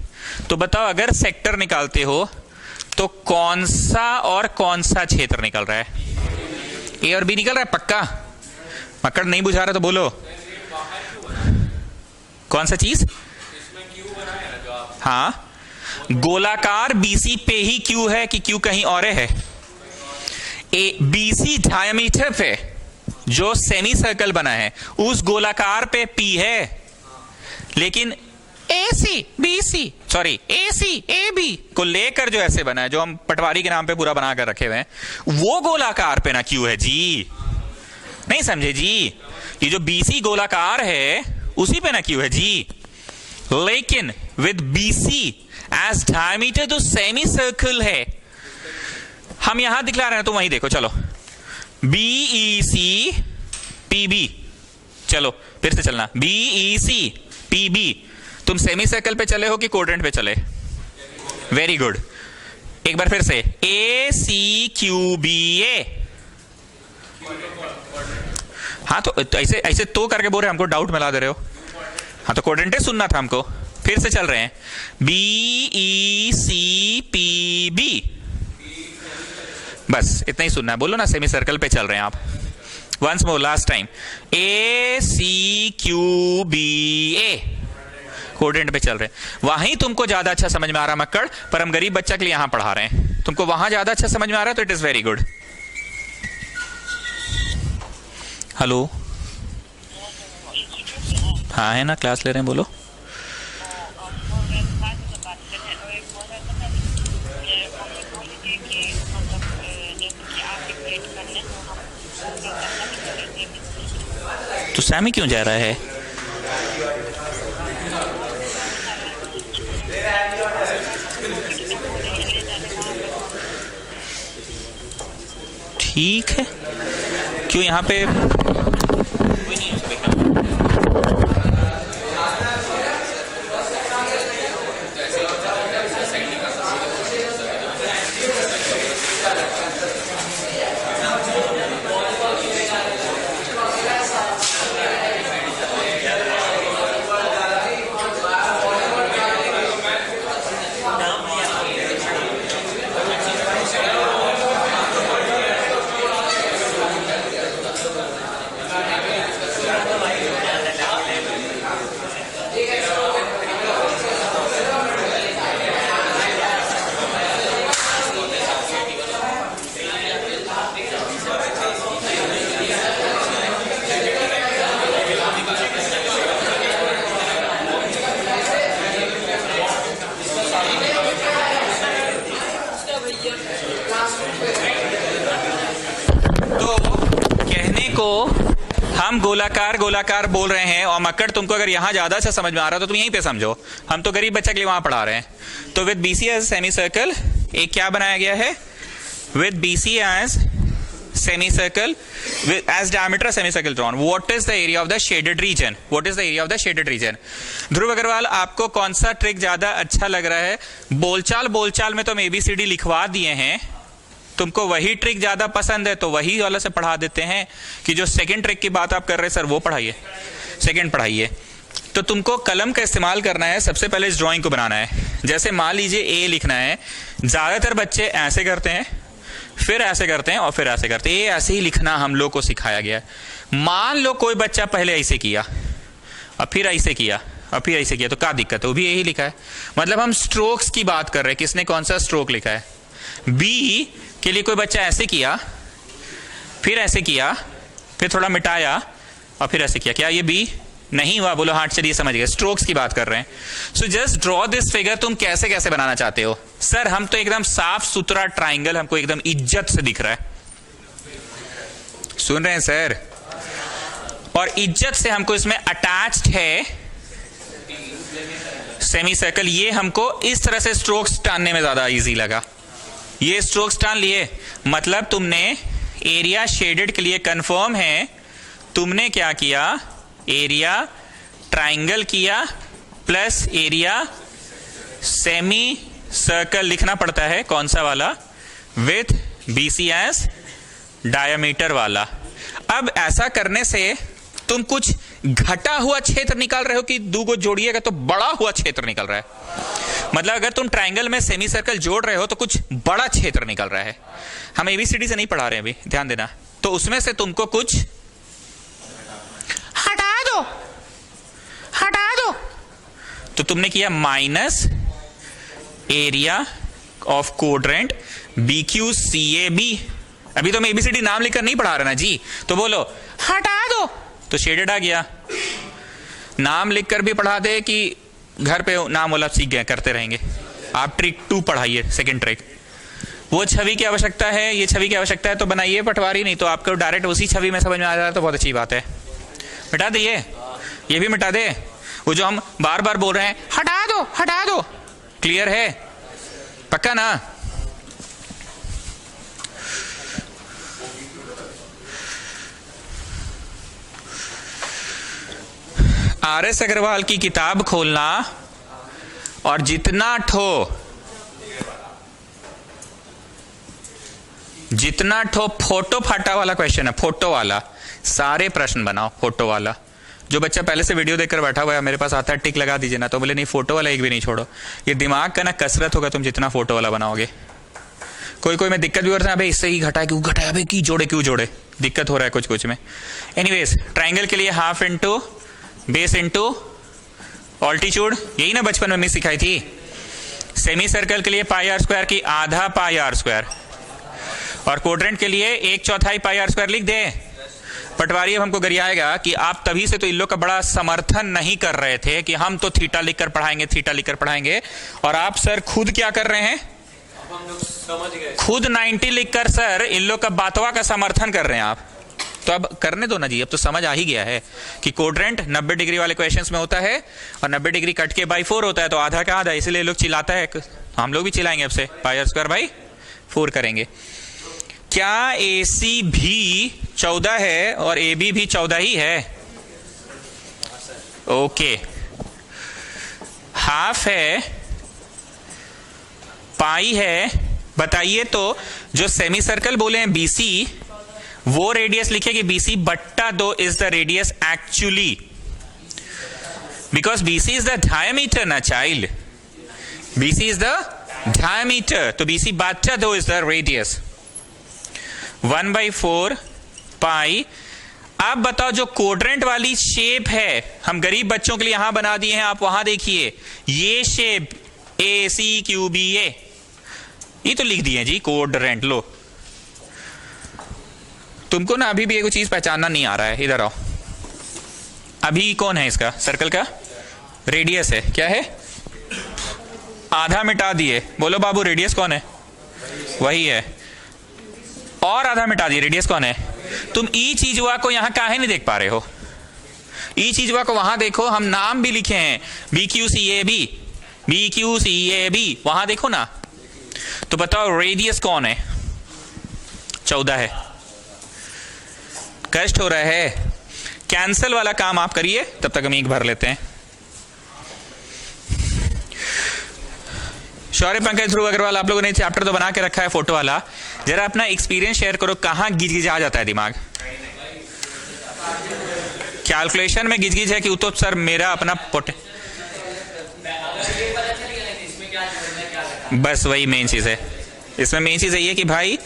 तो बताओ अगर सेक्टर निकालते हो तो कौन सा और कौन सा क्षेत्र निकल रहा है? A और B निकल रहा है पक्का? मक्कड़ नहीं बुझा रहा तो बोलो कौन सा चीज? हाँ, गोलाकार BC पे ही Q है कि Q कहीं और है? BC डायमीटर पे जो सेमी सर्कल बना है उस गोलाकार पे P है, लेकिन AC AB को लेकर जो ऐसे बना है, जो हम पटवारी के नाम पे पूरा बना कर रखे हुए हैं, वो गोलाकार पे ना Q है जी। नहीं समझे जी? ये जो BC गोलाकार है उसी पे ना Q है जी। लेकिन विद BC एज डायमीटर तो सेमी सर्कल है। हम यहां दिखला रहे हैं तो वहीं देखो, चलो BEC PB, चलो फिर से चलना, BEC PB। तुम सेमी सर्कल पे चले हो कि कोऑर्डिनेट पे चले? Very good. एक बार फिर से ACQBA। हाँ तो ऐसे तो करके बोल रहे, हमको डाउट मिला दे रहे हो। हाँ तो कोऑर्डिनेट सुनना था हमको। फिर से चल रहे हैं BECPB, बस इतना ही सुनना है। बोलो ना सेमी सर्कल पे चल रहे हैं आप। Once more, last time, ACQBA coordinate पे चल रहे हैं। वहीं तुमको ज्यादा अच्छा समझ में आ रहा मक्कड़, पर हम गरीब बच्चा के लिए यहां पढ़ा रहे हैं। तुमको वहां ज्यादा अच्छा समझ में आ रहा है तो it is very good. Hello, हाँ है ना, क्लास ले रहे हैं, बोलो। तो सैमी क्यों जा रहा है? ठीक है, क्यों यहाँ पे कोई नहीं है? को हम गोलाकार गोलाकार बोल रहे हैं, और मकड़ तुमको अगर यहां ज्यादा अच्छा समझ में आ रहा है तो तुम यहीं पे समझो, हम तो गरीब बच्चा के लिए वहां पढ़ा रहे हैं। तो with BC as semi circle एक क्या बनाया गया है, with BC as semicircle as diameter semicircle drawn. What is the area of the shaded region? What is the area of the shaded region? ध्रुव अग्रवाल, आपको कौन सा ट्रिक ज्यादा अच्छा लग रहा है? बोलचाल में तो हम ABCD लिखवा दिए हैं, तुमको वही ट्रिक ज्यादा पसंद है तो वही वाला से पढ़ा देते हैं, कि जो सेकंड ट्रिक की बात आप कर रहे हैं सर वो पढ़ाइए, सेकंड पढ़ाइए। तो तुमको कलम का इस्तेमाल करना है, सबसे पहले इस ड्राइंग को बनाना है। जैसे मान लीजिए ए लिखना है, ज्यादातर बच्चे ऐसे करते हैं, फिर ऐसे करते हैं और फिर ऐसे करते हैं। ये ऐसे ही लिखना हम लोग को सिखाया गया है। मान लो कोई बच्चा पहले ऐसे किया और फिर ऐसे किया और फिर ऐसे किया, तो क्या दिक्कत है, वो भी यही लिखा है। मतलब हम स्ट्रोक्स की बात कर रहे हैं, किसने कौन सा स्ट्रोक लिखा है। बी के लिए कोई बच्चा ऐसे किया, फिर ऐसे किया, फिर थोड़ा मिटाया और फिर ऐसे किया, क्या ये बी नहीं हुआ? बोलो हाँ, चलिए समझ गए, स्ट्रोक्स की बात कर रहे हैं। So just draw this figure. तुम कैसे कैसे बनाना चाहते हो? सर हम तो एकदम साफ सुथरा ट्राइंगल, हमको एकदम इज्जत से दिख रहा है, सुन रहे हैं सर? और इज्जत से हमको इसमें अटैच्ड है सेमी सर्कल। ये हमको इस तरह से स्ट्रोक्स टानने में ज्यादा इजी लगा। ये स्ट्रोक्स टान लिए, मतलब तुमने एरिया शेडेड के लिए कंफर्म है, तुमने क्या किया, एरिया ट्राइंगल किया प्लस एरिया सेमी सर्कल लिखना पड़ता है, कौन सा वाला, विथ बीसी एज डायमीटर वाला। अब ऐसा करने से तुम कुछ घटा हुआ क्षेत्र निकाल रहे हो कि दो को जोड़िएगा तो बड़ा हुआ क्षेत्र निकल रहा है। मतलब अगर तुम ट्राइंगल में सेमी सर्कल जोड़ रहे हो तो कुछ बड़ा क्षेत्र निकल रहा है। हम एबीसीडी से नहीं पढ़ा रहे हैं अभी, ध्यान देना। तो उसमें से तुमको कुछ हटा दो। तो तुमने किया minus area of quadrant BQCAB। अभी तो मैं ABCD नाम लिखकर नहीं पढ़ा रहा ना जी, तो बोलो हटा दो, तो शेडेड आ गया। नाम लिखकर भी पढ़ा दे कि घर पे नाम वाला सीख गए, करते रहेंगे। आप ट्रिक 2 पढ़ाइए, सेकंड ट्रिक। वो छवि की आवश्यकता है, ये छवि की आवश्यकता है तो बनाइए पटवारी, नहीं तो आपको डायरेक्ट उसी छवि में समझ में आ जाए तो बहुत अच्छी बात है। मिटा दिए, ये भी मिटा दे, वो जो हम बार बार बोल रहे हैं हटा दो। क्लियर है? पक्का ना? RS अग्रवाल की किताब खोलना और जितना ठो फोटो फाटा वाला क्वेश्चन है, फोटो वाला सारे प्रश्न बनाओ, फोटो वाला। जो बच्चा पहले से वीडियो देखकर बैठा हुआ है, मेरे पास आता है टिक लगा दीजिए ना, तो बोले नहीं फोटो वाला एक भी नहीं छोड़ो। ये दिमाग का ना कसरत होगा तुम जितना फोटो वाला बनाओगे। कोई में दिक्कत भी हो रहा है, इससे ही घटा क्यों घटाया, अबे क्यों जोड़े, दिक्कत हो रहा है कुछ में। एनीवेज, ट्राइंगल के लिए half into base into altitude, यही ना बचपन में मिस सिखाई थी। सेमी सर्कल के लिए पाई आर स्क्वायर की आधा पाई आर स्क्वायर, और क्वाड्रेंट के लिए 1/4 पाई आर स्क्वायर लिख दे। पटवारी अब हमको गरियाएगा कि आप तभी से तो इन लोग का बड़ा समर्थन नहीं कर रहे थे कि हम तो थीटा लिखकर पढ़ाएंगे, और आप सर खुद क्या कर रहे हैं, हम लोग समझ गए, खुद 90 लिखकर सर इन लोग का बातवा का समर्थन कर रहे हैं आप। तो अब करने दो ना जी, अब तो समझ आ ही गया है कि कोड्रेंट 90 डिग्री वाले क्वेश्चंस में होता है और 90 डिग्री कट के बाई 4 होता है, तो आधा का आधा, इसलिए लोग चिल्लाता है। हम लोग भी चिल्लाएंगे अब से, पाई आर स्क्वायर बाई 4 करेंगे। क्या AC भी 14 है और AB भी 14 ही है? ओके, हाफ है, पाई है। बताइए तो जो सेमी सर्कल बोले हैं BC, वो रेडियस लिखे कि BC बट्टा 2 is the radius actually, because BC is the diameter ना child, BC is the diameter, तो BC बट्टा 2 इज द रेडियस। 1/4 पाई। अब बताओ जो कोड्रेंट वाली शेप है, हम गरीब बच्चों के लिए यहां बना दिए हैं, आप वहां देखिए, ये शेप ACQBA, ये तो लिख दिए जी कोड्रेंट। लो, तुमको ना अभी भी एक चीज पहचानना नहीं आ रहा है, इधर आओ। अभी कौन है इसका सर्कल का रेडियस है, क्या है? आधा मिटा दिए, बोलो बाबू रेडियस कौन है? वही है। और आधा मिटा दिए, रेडियस कौन है? तुम ई चीज हुआ को यहां काहे नहीं देख पा रहे हो? ई चीज हुआ को वहां देखो, हम नाम भी लिखे हैं BQCAB, BQCAB, वहां देखो ना। तो बताओ रेडियस कौन है? 14 है। कष्ट हो रहा है? कैंसल वाला काम आप करिए, तब तक हम ईंक भर लेते हैं। शौर्य, पंकज, ध्रुव अग्रवाल, आप लोगों ने चैप्टर तो बना के रखा है फोटो वाला, जरा अपना एक्सपीरियंस शेयर करो, कहां गिजगिजा जाता है दिमाग? कैलकुलेशन में गिजगिज है कि तो सर मेरा अपना बस वही मेन चीज है। इसमें मेन चीज है ये कि भाई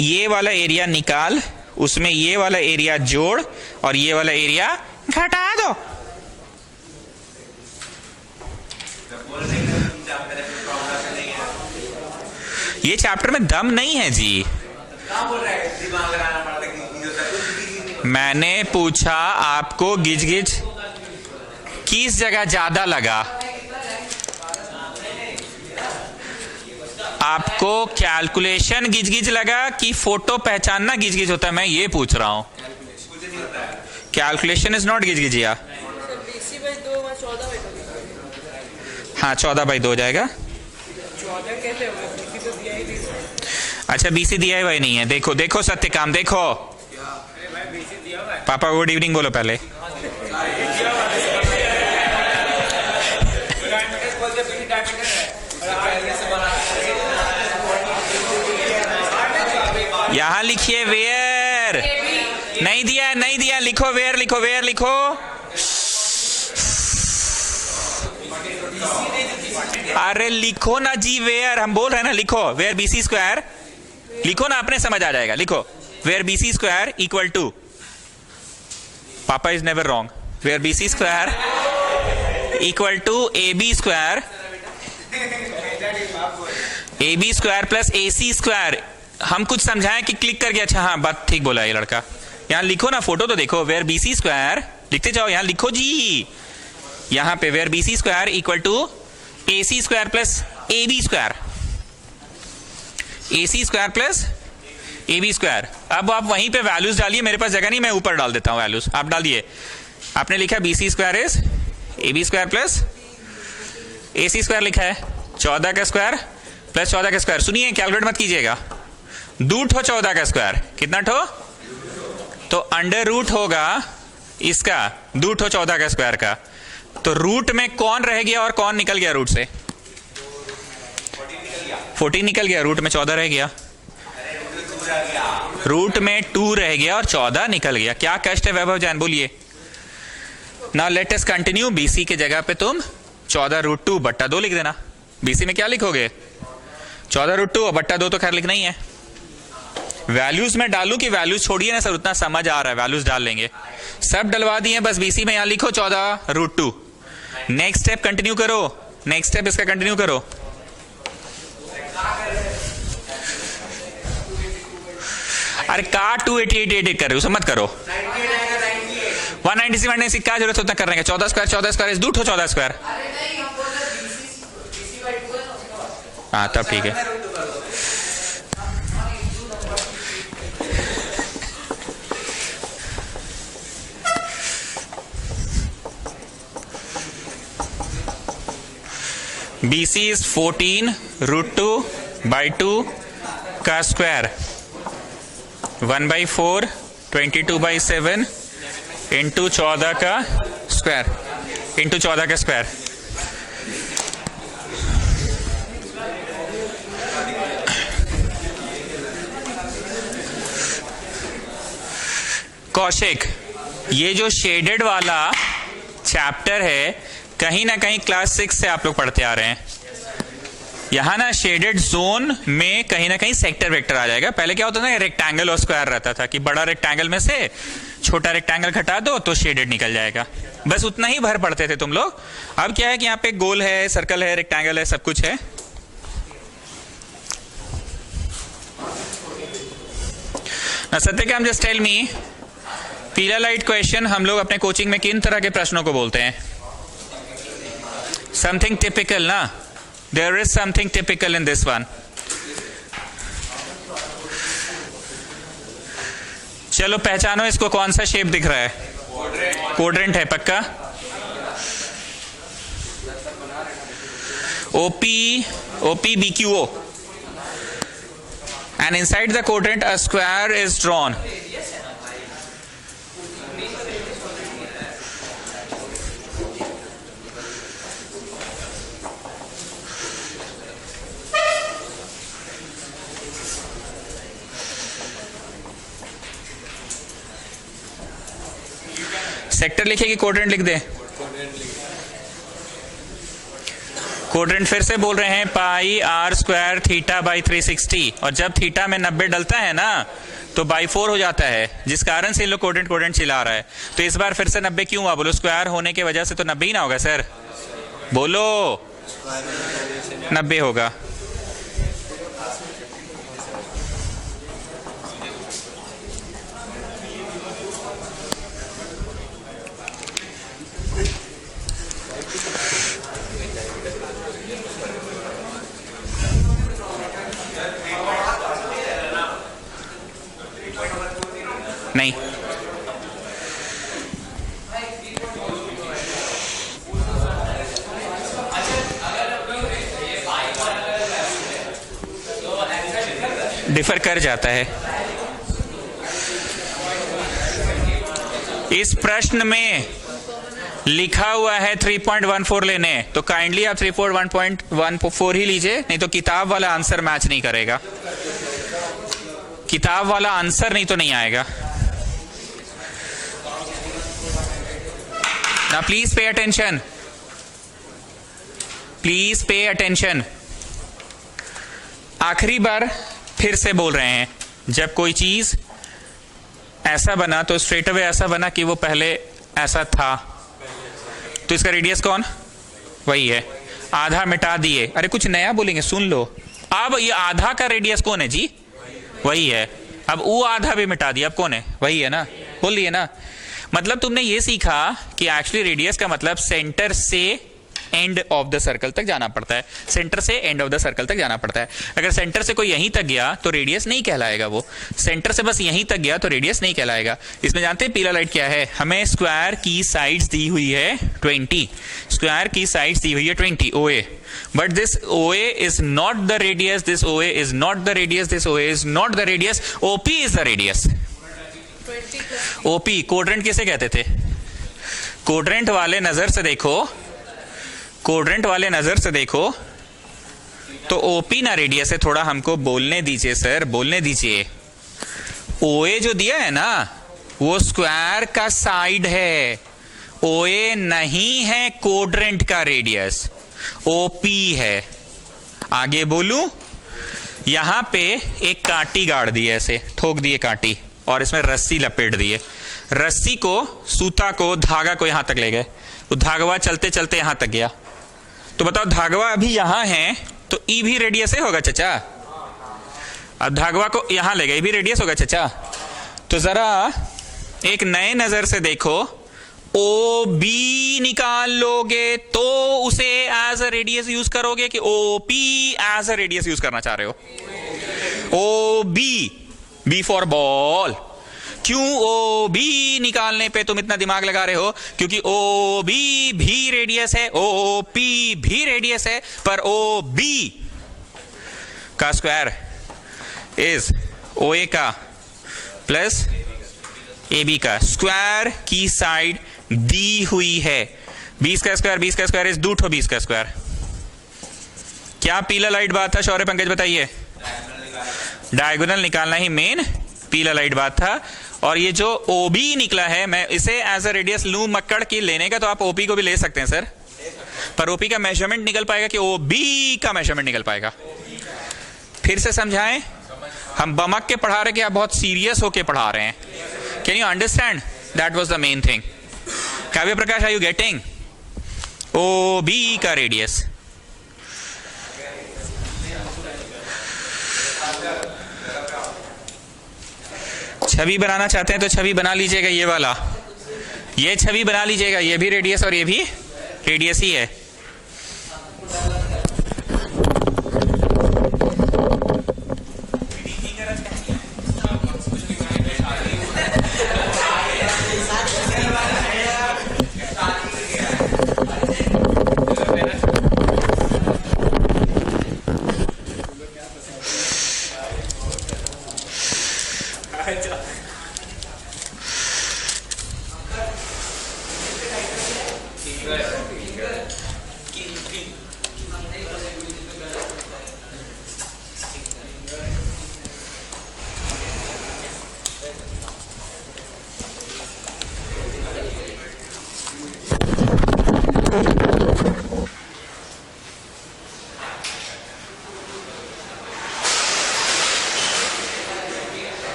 ये वाला एरिया निकाल, उसमें ये वाला एरिया जोड़ और ये वाला एरिया घटा दो। ये चैप्टर में दम नहीं है जी। मैंने पूछा आपको गिजगिज किस जगह ज्यादा लगा? आपको कैलकुलेशन गिजगिज लगा कि फोटो पहचानना गिजगिज होता है? मैं ये पूछ रहा हूं। Calculation is not गिजगिजिया। BC/2 वहाँ 14/2। हाँ 14/2 हो जाएगा। 14 कैसे होगा? BC तो दिया ही नहीं। अच्छा BC दिया ही नहीं है। देखो देखो सत्यकाम, देखो पापा गुड इवनिंग बोलो पहले। यहां लिखिए वेयर। नहीं दिया, नहीं दिया, लिखो वेयर, लिखो वेयर, लिखो। अरे लिखो ना जी वेयर, हम बोल रहे हैं ना, लिखो वेयर BC²। लिखो ना, अपने समझ आ जाएगा। लिखो वेयर BC² इक्वल टू, पापा is never wrong, where BC² equal to AB² plus AC²। हम कुछ समझाएं कि क्लिक करके अच्छा हाँ बात ठीक बोला ये लड़का। यहां लिखो ना, फोटो तो देखो, वेयर BC² लिखते जाओ, यहां लिखो जी। यहां पे where BC² equal to AC² plus AB², AC² plus AB²। अब आप वहीं पे वैल्यूज डालिए, मेरे पास जगह नहीं, मैं ऊपर डाल देता हूं वैल्यूज, आप डालिए। आपने लिखा BC² is AB² plus AC² लिखा है, 14 का स्क्वायर प्लस 14 का स्क्वायर। सुनिए, कैलकुलेट मत कीजिएगा। 2 ठो 14 का स्क्वायर, कितना ठो? तो अंडर रूट होगा इसका 2 ठो 14 का स्क्वायर का। तो रूट में कौन रह गया और कौन निकल गया? रूट से 14 निकल गया, रूट में 14 रह गया। रूट में 2 रह गया और 14 निकल गया। क्या कष्ट है वैभव जैन, बोलिए। Now let us continue. BC की जगह पे तुम 14√2/2 लिख देना। BC में क्या लिखोगे? 14√2 और /2 तो खैर लिखना ही है। वैल्यूज में डालू कि वैल्यूज छोड़िए ना सर, उतना समझ आ रहा है, वैल्यूज डाल लेंगे। सब डलवा दिए, बस BC में यहां लिखो 14√2। नेक्स्ट स्टेप कंटिन्यू करो, नेक्स्ट स्टेप इसका कंटिन्यू करो। अरे का 288 कर रहे हो, मत करो। 196 क्या जरूरत होता करने का? 14² इज 2 ठो 14 स्क्वायर। हाँ तब ठीक है। BC is 14√2/2 का स्क्वायर, 1/4 22/7 इंटू 14 का स्क्वायर इंटू 14 का स्क्वायर। कौशिक, ये जो शेडेड वाला चैप्टर है कहीं ना कहीं क्लास 6 से आप लोग पढ़ते आ रहे हैं। यहां ना शेडेड जोन में कहीं ना कहीं सेक्टर वेक्टर आ जाएगा। पहले क्या होता था ना, रेक्टेंगल और स्क्वायर रहता था कि बड़ा रेक्टेंगल में से छोटा रेक्टेंगल घटा दो तो शेडेड निकल जाएगा। बस उतना ही भर पड़ते थे तुम लोग। अब क्या है कि यहाँ पे गोल है, सर्कल है, रेक्टेंगल है, सब कुछ है। सत्यकाम जस्ट टेल मी, पीला लाइट क्वेश्चन हम लोग अपने कोचिंग में किन तरह के प्रश्नों को बोलते हैं? समथिंग टिपिकल ना, there is something typical in this one. चलो पहचानो इसको, कौन सा शेप दिख रहा है? क्वाड्रेंट है पक्का। OP BQO, and inside the quadrant a square is drawn. Sector लिखे कि क्वाड्रेंट लिख दे? क्वाड्रेंट फिर से बोल रहे हैं pi are square theta by 360, और जब थीटा में 90 डलता है ना तो बाई 4 हो जाता है, जिस कारण से लोग क्वाड्रेंट चिल्ला रहा है। तो इस बार फिर से 90 क्यों हुआ? बोलो स्क्वायर होने की वजह से तो 90 ही ना होगा सर, बोलो 90 होगा। नहीं, डिफर कर जाता है। इस प्रश्न में लिखा हुआ है 3.14 लेने, तो काइंडली आप 3.1.14 ही लीजिए, नहीं तो किताब वाला आंसर मैच नहीं करेगा, किताब वाला आंसर नहीं तो नहीं आएगा। Now please pay attention. Please pay attention. आखिरी बार फिर से बोल रहे हैं, जब कोई चीज ऐसा बना तो स्ट्रेट अवे ऐसा बना कि वो पहले ऐसा था, तो इसका रेडियस कौन? वही है। आधा मिटा दिए, अरे कुछ नया बोलेंगे सुन लो। अब ये आधा का रेडियस कौन है जी? वही है। अब वो आधा भी मिटा दिया, अब कौन है? वही है ना, बोल दिए ना। मतलब तुमने ये सीखा कि एक्चुअली रेडियस का मतलब सेंटर से एंड ऑफ द सर्कल तक जाना पड़ता है, सेंटर से एंड ऑफ द सर्कल तक जाना पड़ता है। अगर सेंटर से कोई यहीं तक गया तो रेडियस नहीं कहलाएगा, वो सेंटर से बस यहीं तक गया तो रेडियस नहीं कहलाएगा। इसमें जानते हैं पीला लाइट क्या है? हमें स्क्वायर की साइड्स दी हुई है 20, स्क्वायर की साइड्स दी हुई है 20 OA, but this OA is not the radius, this OA is not the radius, this OA is not the radius, OP is the radius। OP quadrant किसे कहते थे? क्वाड्रेंट वाले नजर से देखो, क्वाड्रेंट वाले नजर से देखो तो OP ना रेडियस है। थोड़ा हमको बोलने दीजिए सर, बोलने दीजिए। OA जो दिया है ना वो स्क्वायर का साइड है, OA नहीं है क्वाड्रेंट का रेडियस, OP है। आगे बोलूं, यहां पे एक कांटी गाड़ दी, ऐसे ठोक दिए कांटी, और इसमें रस्सी लपेट दिए। रस्सी को, सूता को, धागा को यहां तक ले गए, तो धागवा चलते चलते यहां तक गया। तो बताओ धागवा अभी यहां है तो ई भी रेडियस है होगा चचा। अब धागवा को यहां ले गए, भी रेडियस होगा चचा। तो जरा एक नए नजर से देखो, OB निकाल लोगे तो उसे एज अ रेडियस यूज करोगे कि OP as a radius use करना चाह रहे हो? OB, B for ball. क्यों OB निकालने पे तुम इतना दिमाग लगा रहे हो? क्योंकि OB भी रेडियस है, OP भी रेडियस है, पर OB का स्क्वायर इज OA का प्लस AB का स्क्वायर की साइड दी हुई है। 20 का स्क्वायर, 20 का स्क्वायर इज 2 20 का स्क्वायर। क्या पीला लाइट बात था शौर्य पंकज बताइए? डायगोनल निकालना ही मेन पीला लाइट बात था। और ये जो OB निकला है, मैं इसे एज अ रेडियस लूं मक्कड़ की लेने का, तो आप OP को भी ले सकते हैं सर, पर OP का मेजरमेंट निकल पाएगा कि OB का मेजरमेंट निकल पाएगा? फिर से समझाएं, हम बमक के पढ़ा रहे कि आप बहुत सीरियस होके पढ़ा रहे हैं। Can you understand? That was the main thing. काव्य प्रकाश, आर यू गेटिंग? OB का रेडियस। छवि बनाना चाहते हैं तो छवि बना लीजिएगा, ये वाला, ये छवि बना लीजिएगा, ये भी रेडियस और ये भी रेडियस ही है।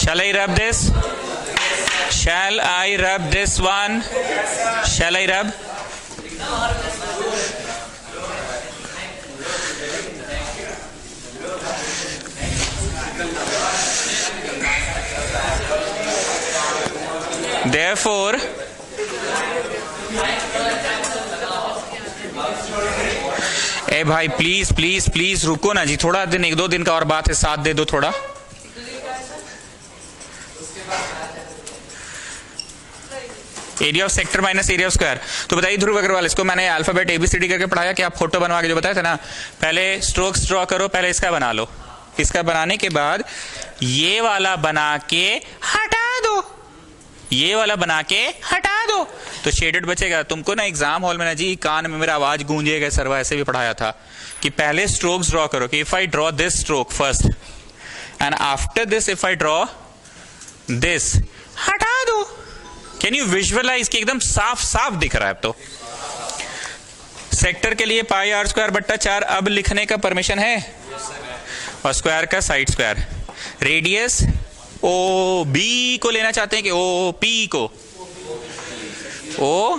Shall I rub this? Shall I rub this one? Shall I rub? Therefore, ए भाई प्लीज प्लीज प्लीज रुको ना जी, थोड़ा दिन, एक दो दिन का और बात है, साथ दे दो थोड़ा। Area of sector minus area of square. तो बताइए ध्रुव अग्रवाल, इसको मैंने अल्फाबेट ABCD करके पढ़ाया कि आप फोटो बनवा के जो बताया था ना, पहले स्ट्रोक्स ड्रॉ करो, पहले इसका बना लो, इसका बनाने के बाद ये वाला बना के हटा दो, ये वाला बना के हटा दो, तो शेडेड बचेगा। तुमको ना एग्जाम हॉल में ना जी कान में मेरा आवाज गूंजेगा, सरवा ऐसे भी पढ़ाया था कि पहले स्ट्रोक्स ड्रॉ करो, कि if I draw this stroke first and after this if I draw this, हटा दो। कैन यू विजुअलाइज कि एकदम साफ साफ दिख रहा है। अब तो सेक्टर के लिए पाई r स्क्वायर बट्टा 4 अब लिखने का परमिशन है, और स्क्वायर का side square. Radius O B को लेना चाहते हैं कि ओ पी को, ओ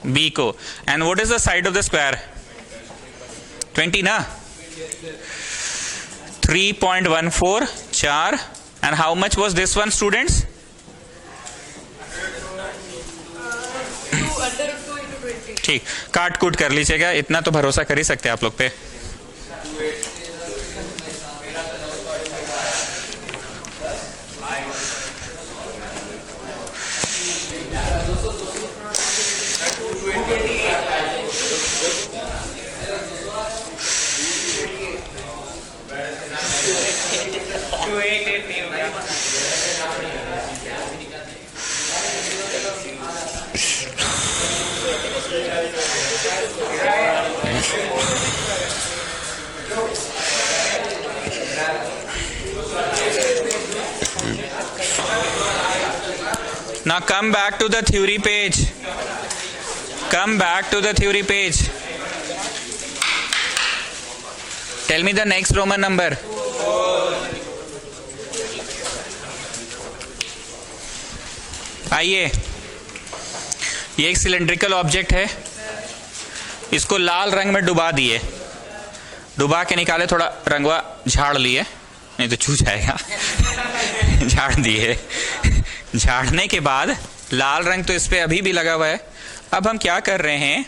बी को, and what is the side of the square? 20 ना, 3.14 4, and how much was this one students? ठीक, काट कूट कर लीजिएगा, इतना तो भरोसा कर ही सकते हैं आप लोग पे। Now come back to the theory page. Come back to the theory page. Tell me the next Roman number. आइए, ये एक सिलेंड्रिकल ऑब्जेक्ट है, इसको लाल रंग में डुबा दिए, डुबा के निकाले, थोड़ा रंगवा झाड़ लिए, नहीं तो छू जाएगा झाड़ दिए, झाड़ने के बाद लाल रंग तो इस पे अभी भी लगा हुआ है। अब हम क्या कर रहे हैं,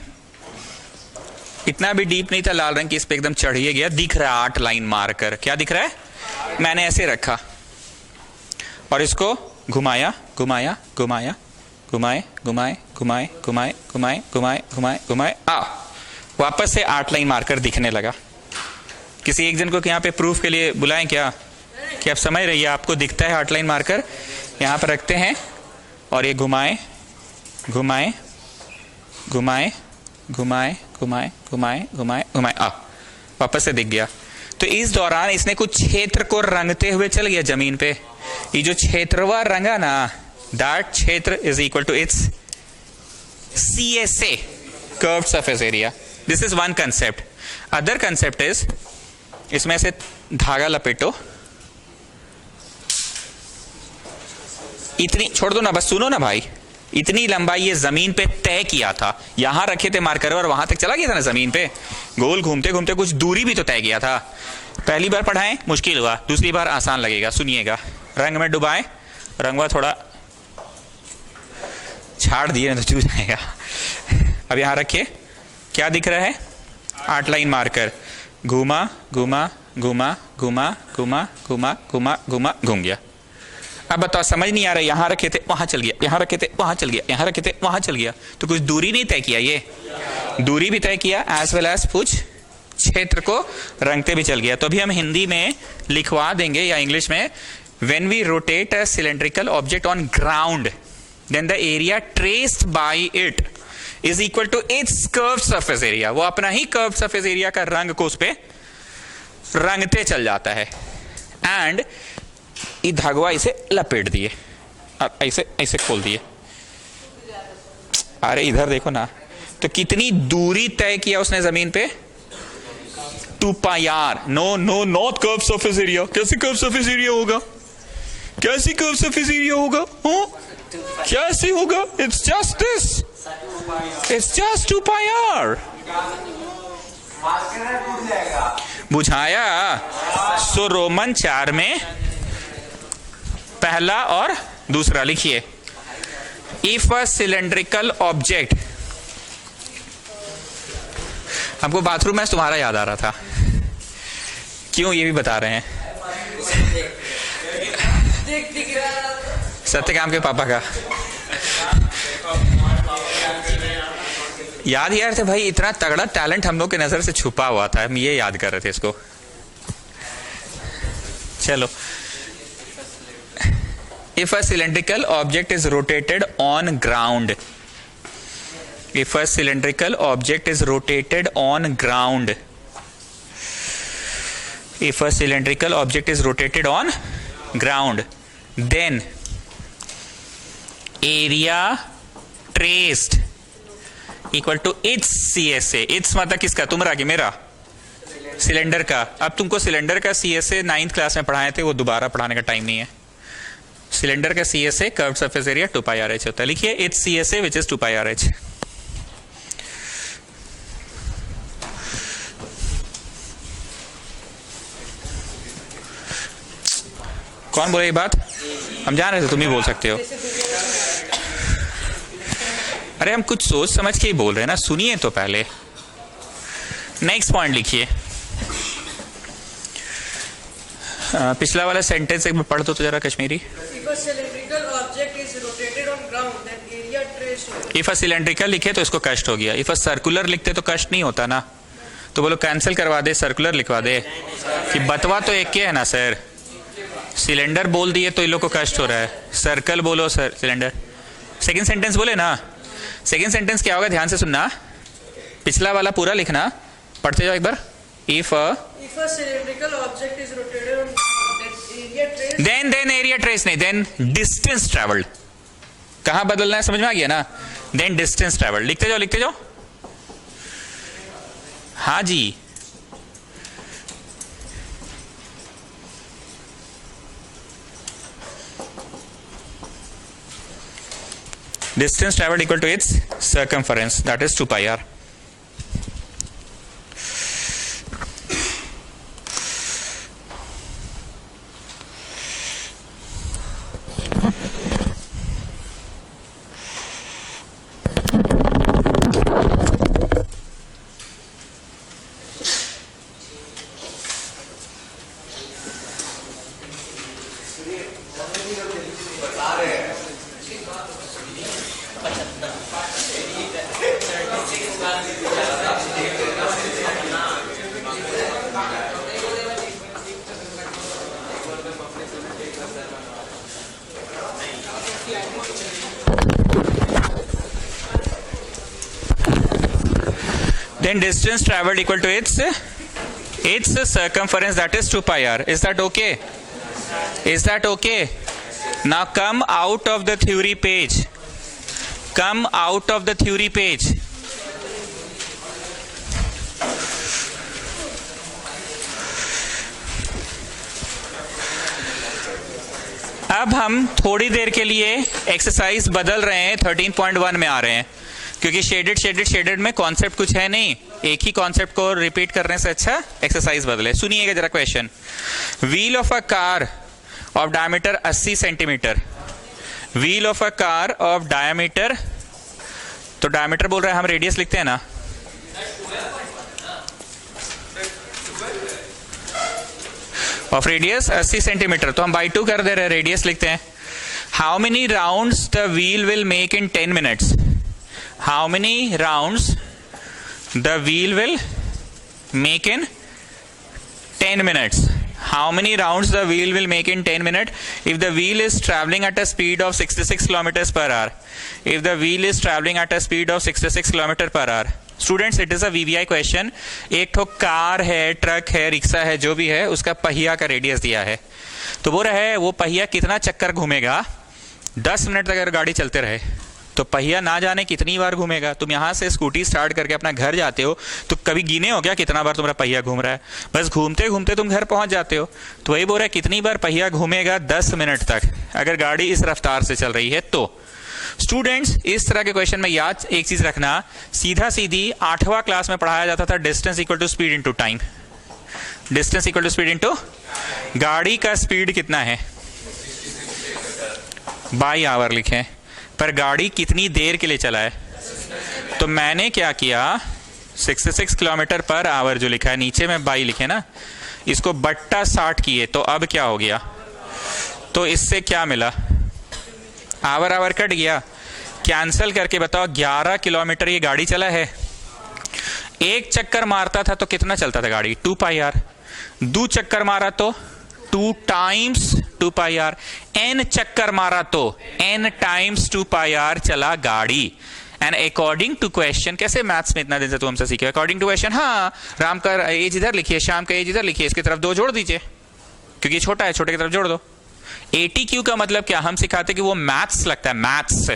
इतना भी डीप नहीं था लाल रंग की, इस पे एकदम चढ़िए गया, दिख रहा है 8 लाइन मारकर। क्या दिख रहा है? मैंने ऐसे रखा और इसको घुमाया घुमाया घुमाया घुमाए घुमाए घुमाए घुमाए घुमाए घुमाए घुमाए घुमाए, वापस से 8 लाइन मारकर दिखने लगा। किसी एक जन को यहाँ पे प्रूफ के लिए बुलाएं क्या, कि आप समझ रही है, आपको दिखता है 8 लाइन मारकर, यहाँ पर रखते हैं और ये घुमाए घुमाए घुमाए घुमाए घुमाए घुमाए घुमाए घुमाए, वापस से दिख गया। तो इस दौरान इसने कुछ क्षेत्र को रंगते हुए चल गया जमीन पे। ये जो क्षेत्रवा रंगा ना, दैट क्षेत्र is equal to its CSA, curved surface area. This is one concept. Other concept is, इसमें से धागा लपेटो, इतनी छोड़ दो ना, बस सुनो ना भाई, इतनी लंबाई ये जमीन पे तय किया था, यहां रखे थे मार्कर और वहां तक चला गया था ना जमीन पे, गोल घूमते घूमते कुछ दूरी भी तो तय किया था। पहली बार पढ़ाएं मुश्किल हुआ, दूसरी बार आसान लगेगा। सुनिएगा, रंग में डुबाएं, रंगवा थोड़ा छाड़ दिए तो चू जाएगा। अब यहां रखिए, क्या दिख रहा है? 8 लाइन मार्कर, घुमा घुमा घुमा घुमा घुमा घुमा घुमा घुमा, घूम गया। अब बताओ, समझ नहीं आ रहा, यहां रखे थे वहां चल गया, यहां रखे थे वहां चल गया, यहां रखे थे वहां चल गया, तो कुछ दूरी नहीं तय किया, ये दूरी भी तय किया, एज वेल एज कुछ क्षेत्र को रंगते भी चल गया। तो अभी हम हिंदी में लिखवा देंगे या इंग्लिश में, when we rotate a cylindrical object on ground, then the area traced by it is equal to its curve surface area. वो अपना ही कर्व सरफेस एरिया का रंग को उस पर रंगते चल जाता है। एंड ये धागवा इसे लपेट दिए और ऐसे ऐसे खोल दिए। अरे इधर देखो ना, तो कितनी दूरी तय किया उसने जमीन पे? 2 pi R. No no, not curve surface area. कैसे कर्व सरफेस एरिया होगा? कैसे कर्व सरफेस एरिया होगा? कैसे होगा? It's just this, it's just 2 pi R. बुझाया? सो रोमन 4 में पहला और दूसरा लिखिए। इफ अ सिलेंड्रिकल ऑब्जेक्ट, हमको बाथरूम में तुम्हारा याद आ रहा था, क्यों ये भी बता रहे हैं। सत्यकाम के पापा का याद यार थे भाई, इतना तगड़ा टैलेंट हम लोग के नजर से छुपा हुआ था, हम ये याद कर रहे थे इसको। चलो, if a cylindrical object is rotated on ground, if a cylindrical object is rotated on ground, if a cylindrical object is rotated on ground, then area traced equal to its CSA। its मतलब किसका? तुम्हारा कि मेरा? सिलेंडर का। अब तुमको सिलेंडर का CSA 9th क्लास में पढ़ाए थे, वो दोबारा पढ़ाने का टाइम नहीं है। सिलेंडर का CSA कर्व्ड सरफेस एरिया 2 पाई RH होता है। लिखिए it's CSA which is 2 pi RH। कौन बोले ये बात? हम जान रहे थे, तुम ही बोल सकते हो। अरे हम कुछ सोच समझ के ही बोल रहे हैं ना, सुनिए तो पहले। नेक्स्ट पॉइंट लिखिए। पिछला वाला सेंटेंस एक बार पढ़ दो तो जरा कश्मीरी। इफ अ सिलेंड्रिकल लिखे तो इसको कष्ट हो गया। इफ अ सर्कुलर लिखते तो कष्ट नहीं होता ना, तो बोलो कैंसिल करवा दे, सर्कुलर लिखवा दे। कि बतवा तो एक के है ना सर, सिलेंडर बोल दिए तो इन लोग को कष्ट हो रहा है। सर्कल बोलो सर, सिलेंडर। सेकंड सेंटेंस बोले ना, सेकंड सेंटेंस क्या होगा ध्यान से सुनना। पिछला वाला पूरा लिखना, पढ़ते जाओ एक बार। If a cylindrical object is rotated on area trace, then area trace नहीं, then distance traveled। कहां बदलना है समझ में आ गया ना? then distance traveled। लिखते जाओ लिखते जाओ। हाँ जी, distance traveled equal to its circumference, that is 2 pi r। Then distance traveled equal to its circumference, that is 2 pi r। Is that okay? Is that okay? Now come out of the theory page, come out of the theory page। अब हम थोड़ी देर के लिए एक्सरसाइज बदल रहे हैं, 13.1 में आ रहे हैं, क्योंकि शेडेड में कॉन्सेप्ट कुछ है नहीं। एक ही कॉन्सेप्ट को रिपीट करने से अच्छा एक्सरसाइज बदले। सुनिएगा जरा question. Wheel of a car of diameter 80 centimetre, wheel of a car of diameter, तो डायमीटर बोल रहा है, हम रेडियस लिखते हैं ना। ऑफ रेडियस 80 सेंटीमीटर, तो हम बाई 2 कर दे रहे हैं, रेडियस लिखते हैं। How many rounds the wheel will make in 10 minutes? How many rounds the wheel will make in 10 minutes? how many rounds the wheel will make in 10 minutes if the wheel is traveling at a speed of 66 kilometers per hour. If the wheel is traveling at a speed of 66 kilometer per hour. Students, it is a VVI question. एक ठो कार है, ट्रक है, रिक्शा है, जो भी है, उसका पहिया का रेडियस दिया है. तो बोल रहा है वो पहिया कितना चक्कर घूमेगा 10 मिनट तक अगर गाड़ी चलते रहे. तो पहिया ना जाने कितनी बार घूमेगा. तुम यहाँ से स्कूटी स्टार्ट करके अपना घर जाते हो तो कभी गिने हो क्या कितना बार तुम्हारा पहिया घूम रहा है? बस घूमते घूमते तुम घर पहुंच जाते हो. तो वही बोल रहा है कितनी बार पहिया घूमेगा 10 मिनट तक अगर गाड़ी इस रफ्तार से चल रही है. तो स्टूडेंट्स, इस तरह के क्वेश्चन में याद एक चीज रखना, सीधा सीधी 8वां क्लास में पढ़ाया जाता था distance equal to speed into time. Distance equal to speed into गाड़ी का स्पीड कितना है बाई आवर लिखे, पर गाड़ी कितनी देर के लिए चला है. तो मैंने क्या किया, 66 किलोमीटर पर आवर जो लिखा है नीचे में बाई लिखे ना, इसको बट्टा 60 किए. तो अब क्या हो गया, तो इससे क्या मिला, आवर आवर कट गया. कैंसिल करके बताओ 11 किलोमीटर ये गाड़ी चला है. एक चक्कर मारता था तो कितना चलता था गाड़ी, 2 पाई आर. 2 चक्कर मारा तो 2 टाइम्स 2 पाई आर. n चक्कर मारा तो n टाइम्स 2 पाई आर चला गाड़ी. एंड अकॉर्डिंग टू क्वेश्चन, कैसे मैथ्स में इतना दिन से तो हमसे सीखे, अकॉर्डिंग टू क्वेश्चन, हाँ राम का एज इधर लिखिए, शाम का एज इधर लिखिए, इसकी तरफ 2 जोड़ दीजिए क्योंकि छोटा है, छोटे की तरफ जोड़ दो. ATQ का मतलब क्या, हम सिखाते कि वो मैथ्स लगता है, maths.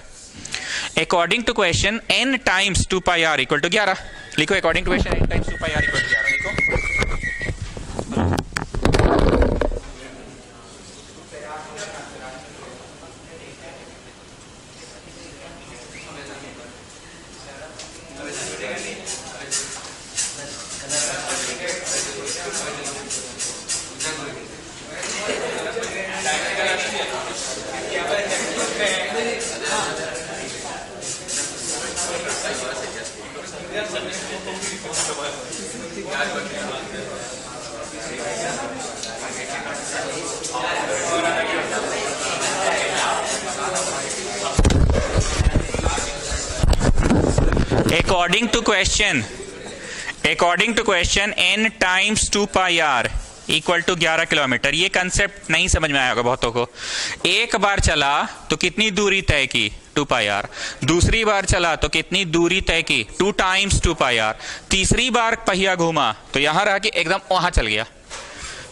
According to question n times 2 pi R equal to 11 लिखो. अकॉर्डिंग to question n times 2 pi R equal to 11 लिखो. According to question n times 2 pi R equal to 11 kilometre. ये कंसेप्ट नहीं समझ में आया होगा बहुतों को. एक बार चला तो कितनी दूरी तय की, 2 पाई आर. दूसरी बार चला तो कितनी दूरी तय की, 2 टाइम्स 2 पाई आर. तीसरी बार पहिया घूमा तो यहां रहा कि एकदम वहां चल गया,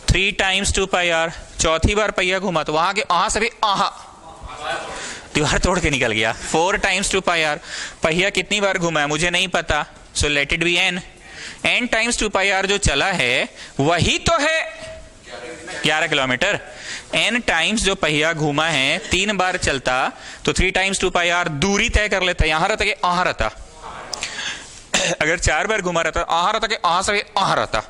3 टाइम्स 2 पाई आर. चौथी बार पहिया घूमा तो वहां के वहां से भी दीवार तोड़ के निकल गया, 4 टाइम्स 2 पाई आर. पहिया कितनी बार घूमा है मुझे नहीं पता, so let it be n. n times 2 pi R जो चला है वही तो है 11 किलोमीटर. n टाइम्स जो पहिया घूमा है 3 बार चलता तो 3 टाइम्स 2 पाई आर दूरी तय कर लेता, यहां रहता कि वहां रहता. अगर 4 बार घुमा रहता वहां रहता कि वहां से वहां रहता.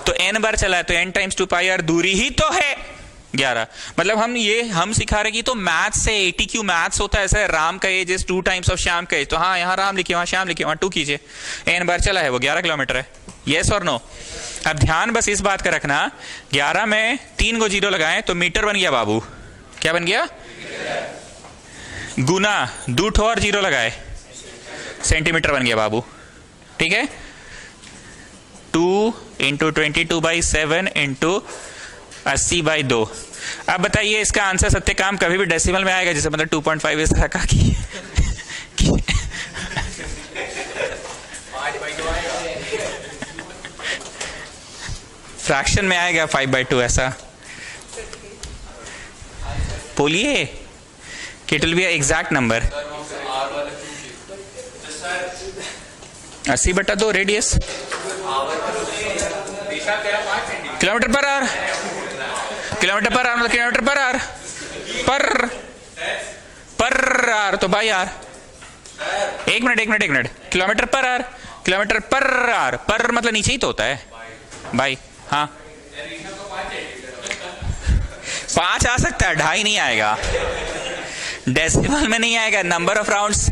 तो n बार चला है तो n टाइम्स 2 पाई आर दूरी ही तो है 11. मतलब हम सिखा रहे कि तो मैथ्स से ATQ मैथ्स होता है. ऐसा है, राम का age is 2 times of Shyam का एज, तो हाँ यहाँ राम लिखिए, वहां श्याम लिखिए, वहां 2 कीजिए. n बार चला है वो 11 किलोमीटर है. यस और नो. अब ध्यान बस इस बात का रखना, 11 में 3 को 0 लगाएं तो मीटर बन गया बाबू. क्या बन गया, गुना 2 ठो और 0 लगाए सेंटीमीटर बन गया बाबू. ठीक है, 2 इंटू 22/7 इंटू 80/2. अब बताइए इसका आंसर सत्यकाम कभी भी डेसिमल में आएगा, जैसे मतलब 2.5 इस तरह का की फ्रैक्शन में आएगा 5/2 ऐसा. बोलिए कि it will be exact number 80/2 radius kilometre per hour. Kilometre per hour मतलब kilometre per hour per hour तो बाई आर. एक minute kilometre per hour, kilometre per hour, per मतलब नीचे ही तो होता है बाई. हाँ 5 आ सकता है, 2.5 नहीं आएगा, डेसिमल में नहीं आएगा. Number of rounds.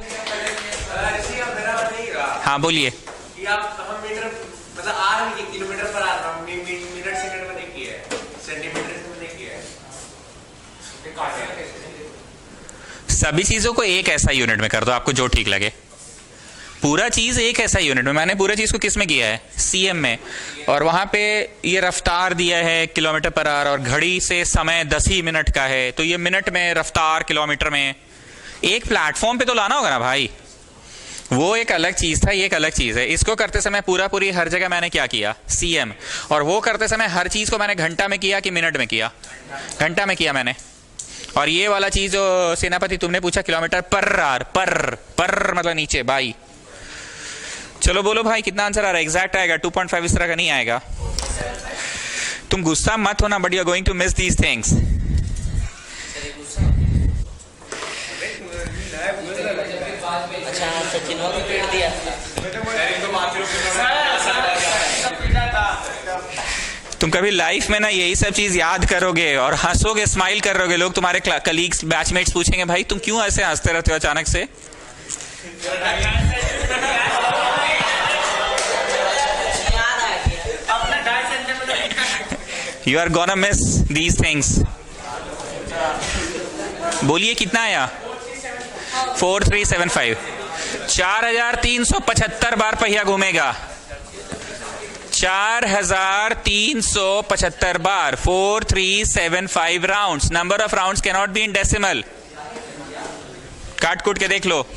हाँ बोलिए. Kilometre per our minute second में नहीं किया है, सेंटीमीटर में नहीं किया है. सभी चीजों को एक ऐसा यूनिट में कर दो आपको जो ठीक लगे. पूरा चीज एक ऐसा यूनिट में, मैंने पूरा चीज को किस में किया है, सीएम में, और वहां पे ये रफ्तार दिया है किलोमीटर पर आवर, और घड़ी से समय 10 ही मिनट का है, तो ये मिनट में, रफ्तार किलोमीटर में। एक प्लेटफॉर्म पे तो लाना होगा ना भाई, वो एक अलग चीज था, ये एक अलग चीज है। इसको करते समय पूरी हर जगह मैंने क्या किया, सीएम, और वो करते समय हर चीज को मैंने घंटा में किया कि मिनट में किया, घंटा में किया मैंने। और ये वाला चीज जो सेनापति तुमने पूछा किलोमीटर पर आवर, पर मतलब नीचे बाई। चलो बोलो भाई कितना आंसर आ रहा है, एग्जैक्ट आएगा, 2.5 इस तरह का नहीं आएगा। तुम गुस्सा मत होना, but you are going to miss these things. अच्छा सचिनवा को पीट दिया। तुम कभी लाइफ में ना यही सब चीज याद करोगे और हंसोगे, स्माइल करोगे, लोग तुम्हारे कलीग्स, बैचमेट्स पूछेंगे भाई तुम क्यों ऐसे हंसते रहते हो अचानक से। You are gonna miss these things. बोलिए कितना आया, 4375। 4375 बार पहिया घूमेगा, 4375 बार, 4375 rounds. Number of rounds can not be in decimal. काट कूट के देख लो,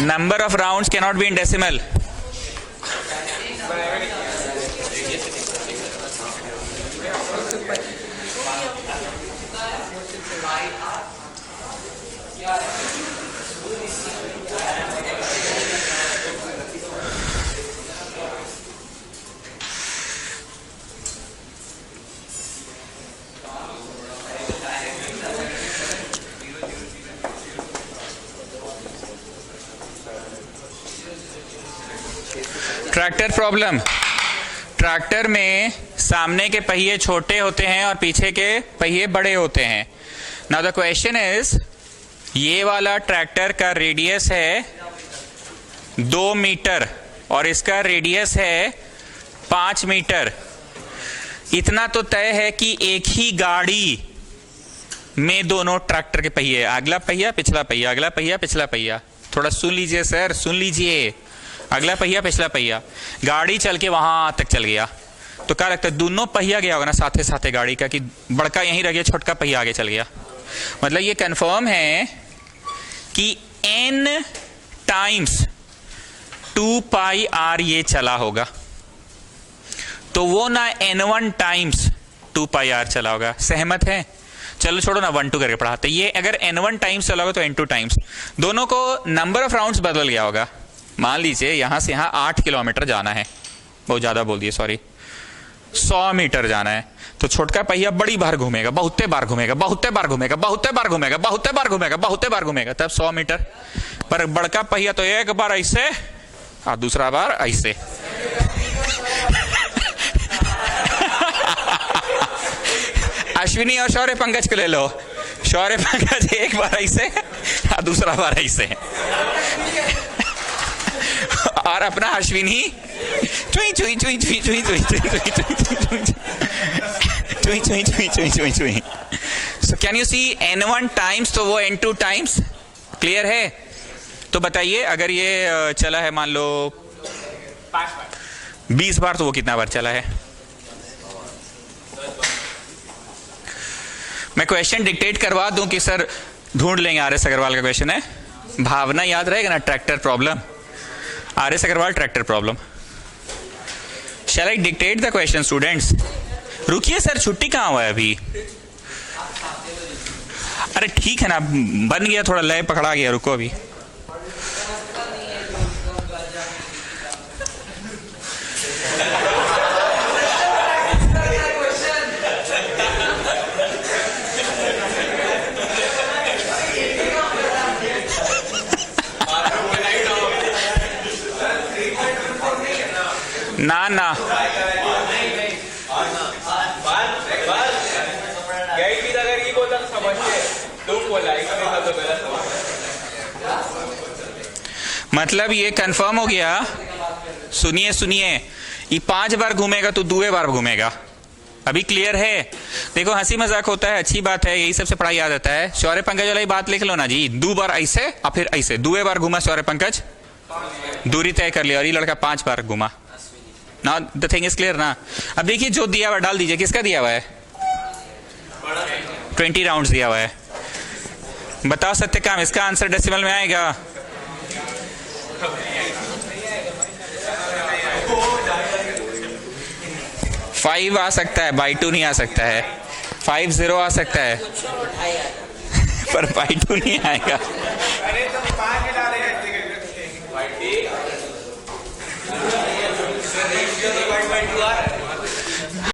number of rounds can not be in decimal. Tractor problem. Tractor में सामने के पहिए छोटे होते हैं और पीछे के पहिए बड़े होते हैं। नाउ द क्वेश्चन इज, ये वाला ट्रैक्टर का रेडियस है 2 मीटर और इसका रेडियस है 5 मीटर। इतना तो तय है कि एक ही गाड़ी में दोनों ट्रैक्टर के पहिए, अगला पहिया पिछला पहिया, अगला पहिया पिछला पहिया। थोड़ा सुन लीजिए सर, सुन लीजिए, अगला पहिया पिछला पहिया। गाड़ी चल के वहां तक चल गया तो क्या लगता है, दोनों पहिया गया होगा ना साथे साथे गाड़ी का, कि बड़का यहीं रह गया, छोटका पहिया आगे चल गया। मतलब ये कंफर्म है कि n टाइम्स 2 पाई r ये चला होगा, तो वो ना n1 टाइम्स 2 पाई r चला होगा। सहमत है? चलो छोड़ो ना, 1 2 करके पढ़ाते। ये अगर n1 टाइम्स चला होगा तो n2 टाइम्स, दोनों को नंबर ऑफ राउंड्स बदल गया होगा। मान लीजिए यहां से यहां 8 किलोमीटर जाना है, बहुत ज्यादा बोल दिए सॉरी, 100 मीटर जाना है, तो छोटका पहिया बड़ी बार घूमेगा, बहुते बार घूमेगा, बहुते बार घूमेगा, बहुते बार घूमेगा, बहुते बार घूमेगा, बहुते बार घूमेगा, तब 100 मीटर। पर बड़का पहिया तो एक बार ऐसे और दूसरा बार ऐसे। अश्विनी और शौर्य पंकज को ले लो, शौर्य पंकज एक बार ऐसे और दूसरा बार ऐसे, और अपना अश्विनी चुई चुई चुई चुई चुई चुई चुई चुई चुई चुई चुई चुई। So can you see n1 times तो वो n2 टाइम्स। क्लियर है? तो बताइए अगर ये चला है मान लो 20 बार, तो वो कितना बार चला है? मैं क्वेश्चन डिक्टेट करवा दूं कि सर ढूंढ लेंगे, RS अग्रवाल का क्वेश्चन है, भावना याद रहेगा ना, tractor problem, RS Agarwal tractor problem. Shall I dictate the question students? रुकिए सर, छुट्टी कहाँ हुआ है अभी? अरे ठीक है ना, बन गया, थोड़ा लय पकड़ा गया, रुको अभी। ना ना मतलब ये कंफर्म हो गया। सुनिए सुनिए, ये 5 बार घूमेगा तो 2 बार घूमेगा, अभी क्लियर है? देखो हंसी मजाक होता है, अच्छी बात है, यही सबसे पढ़ाई याद आता है। शौर्य पंकज वाली बात लिख लो ना जी, 2 बार ऐसे और फिर ऐसे, 2 बार घुमा शौर्य पंकज, दूरी तय कर लिया, और ये लड़का 5 बार घुमा ना। द थिंग इज क्लियर ना? अब देखिए जो दिया हुआ डाल दीजिए, किसका दिया हुआ है? 20 राउंड दिया हुआ है। बताओ सत्यकाम, इसका आंसर डेसिमल में आएगा? फाइव आ सकता है, बाई 2 नहीं आ सकता है। 50 आ सकता है पर बाई 2 नहीं आएगा। अरे तो 5 मिला रहे हैं बाई 2 आ रहा है।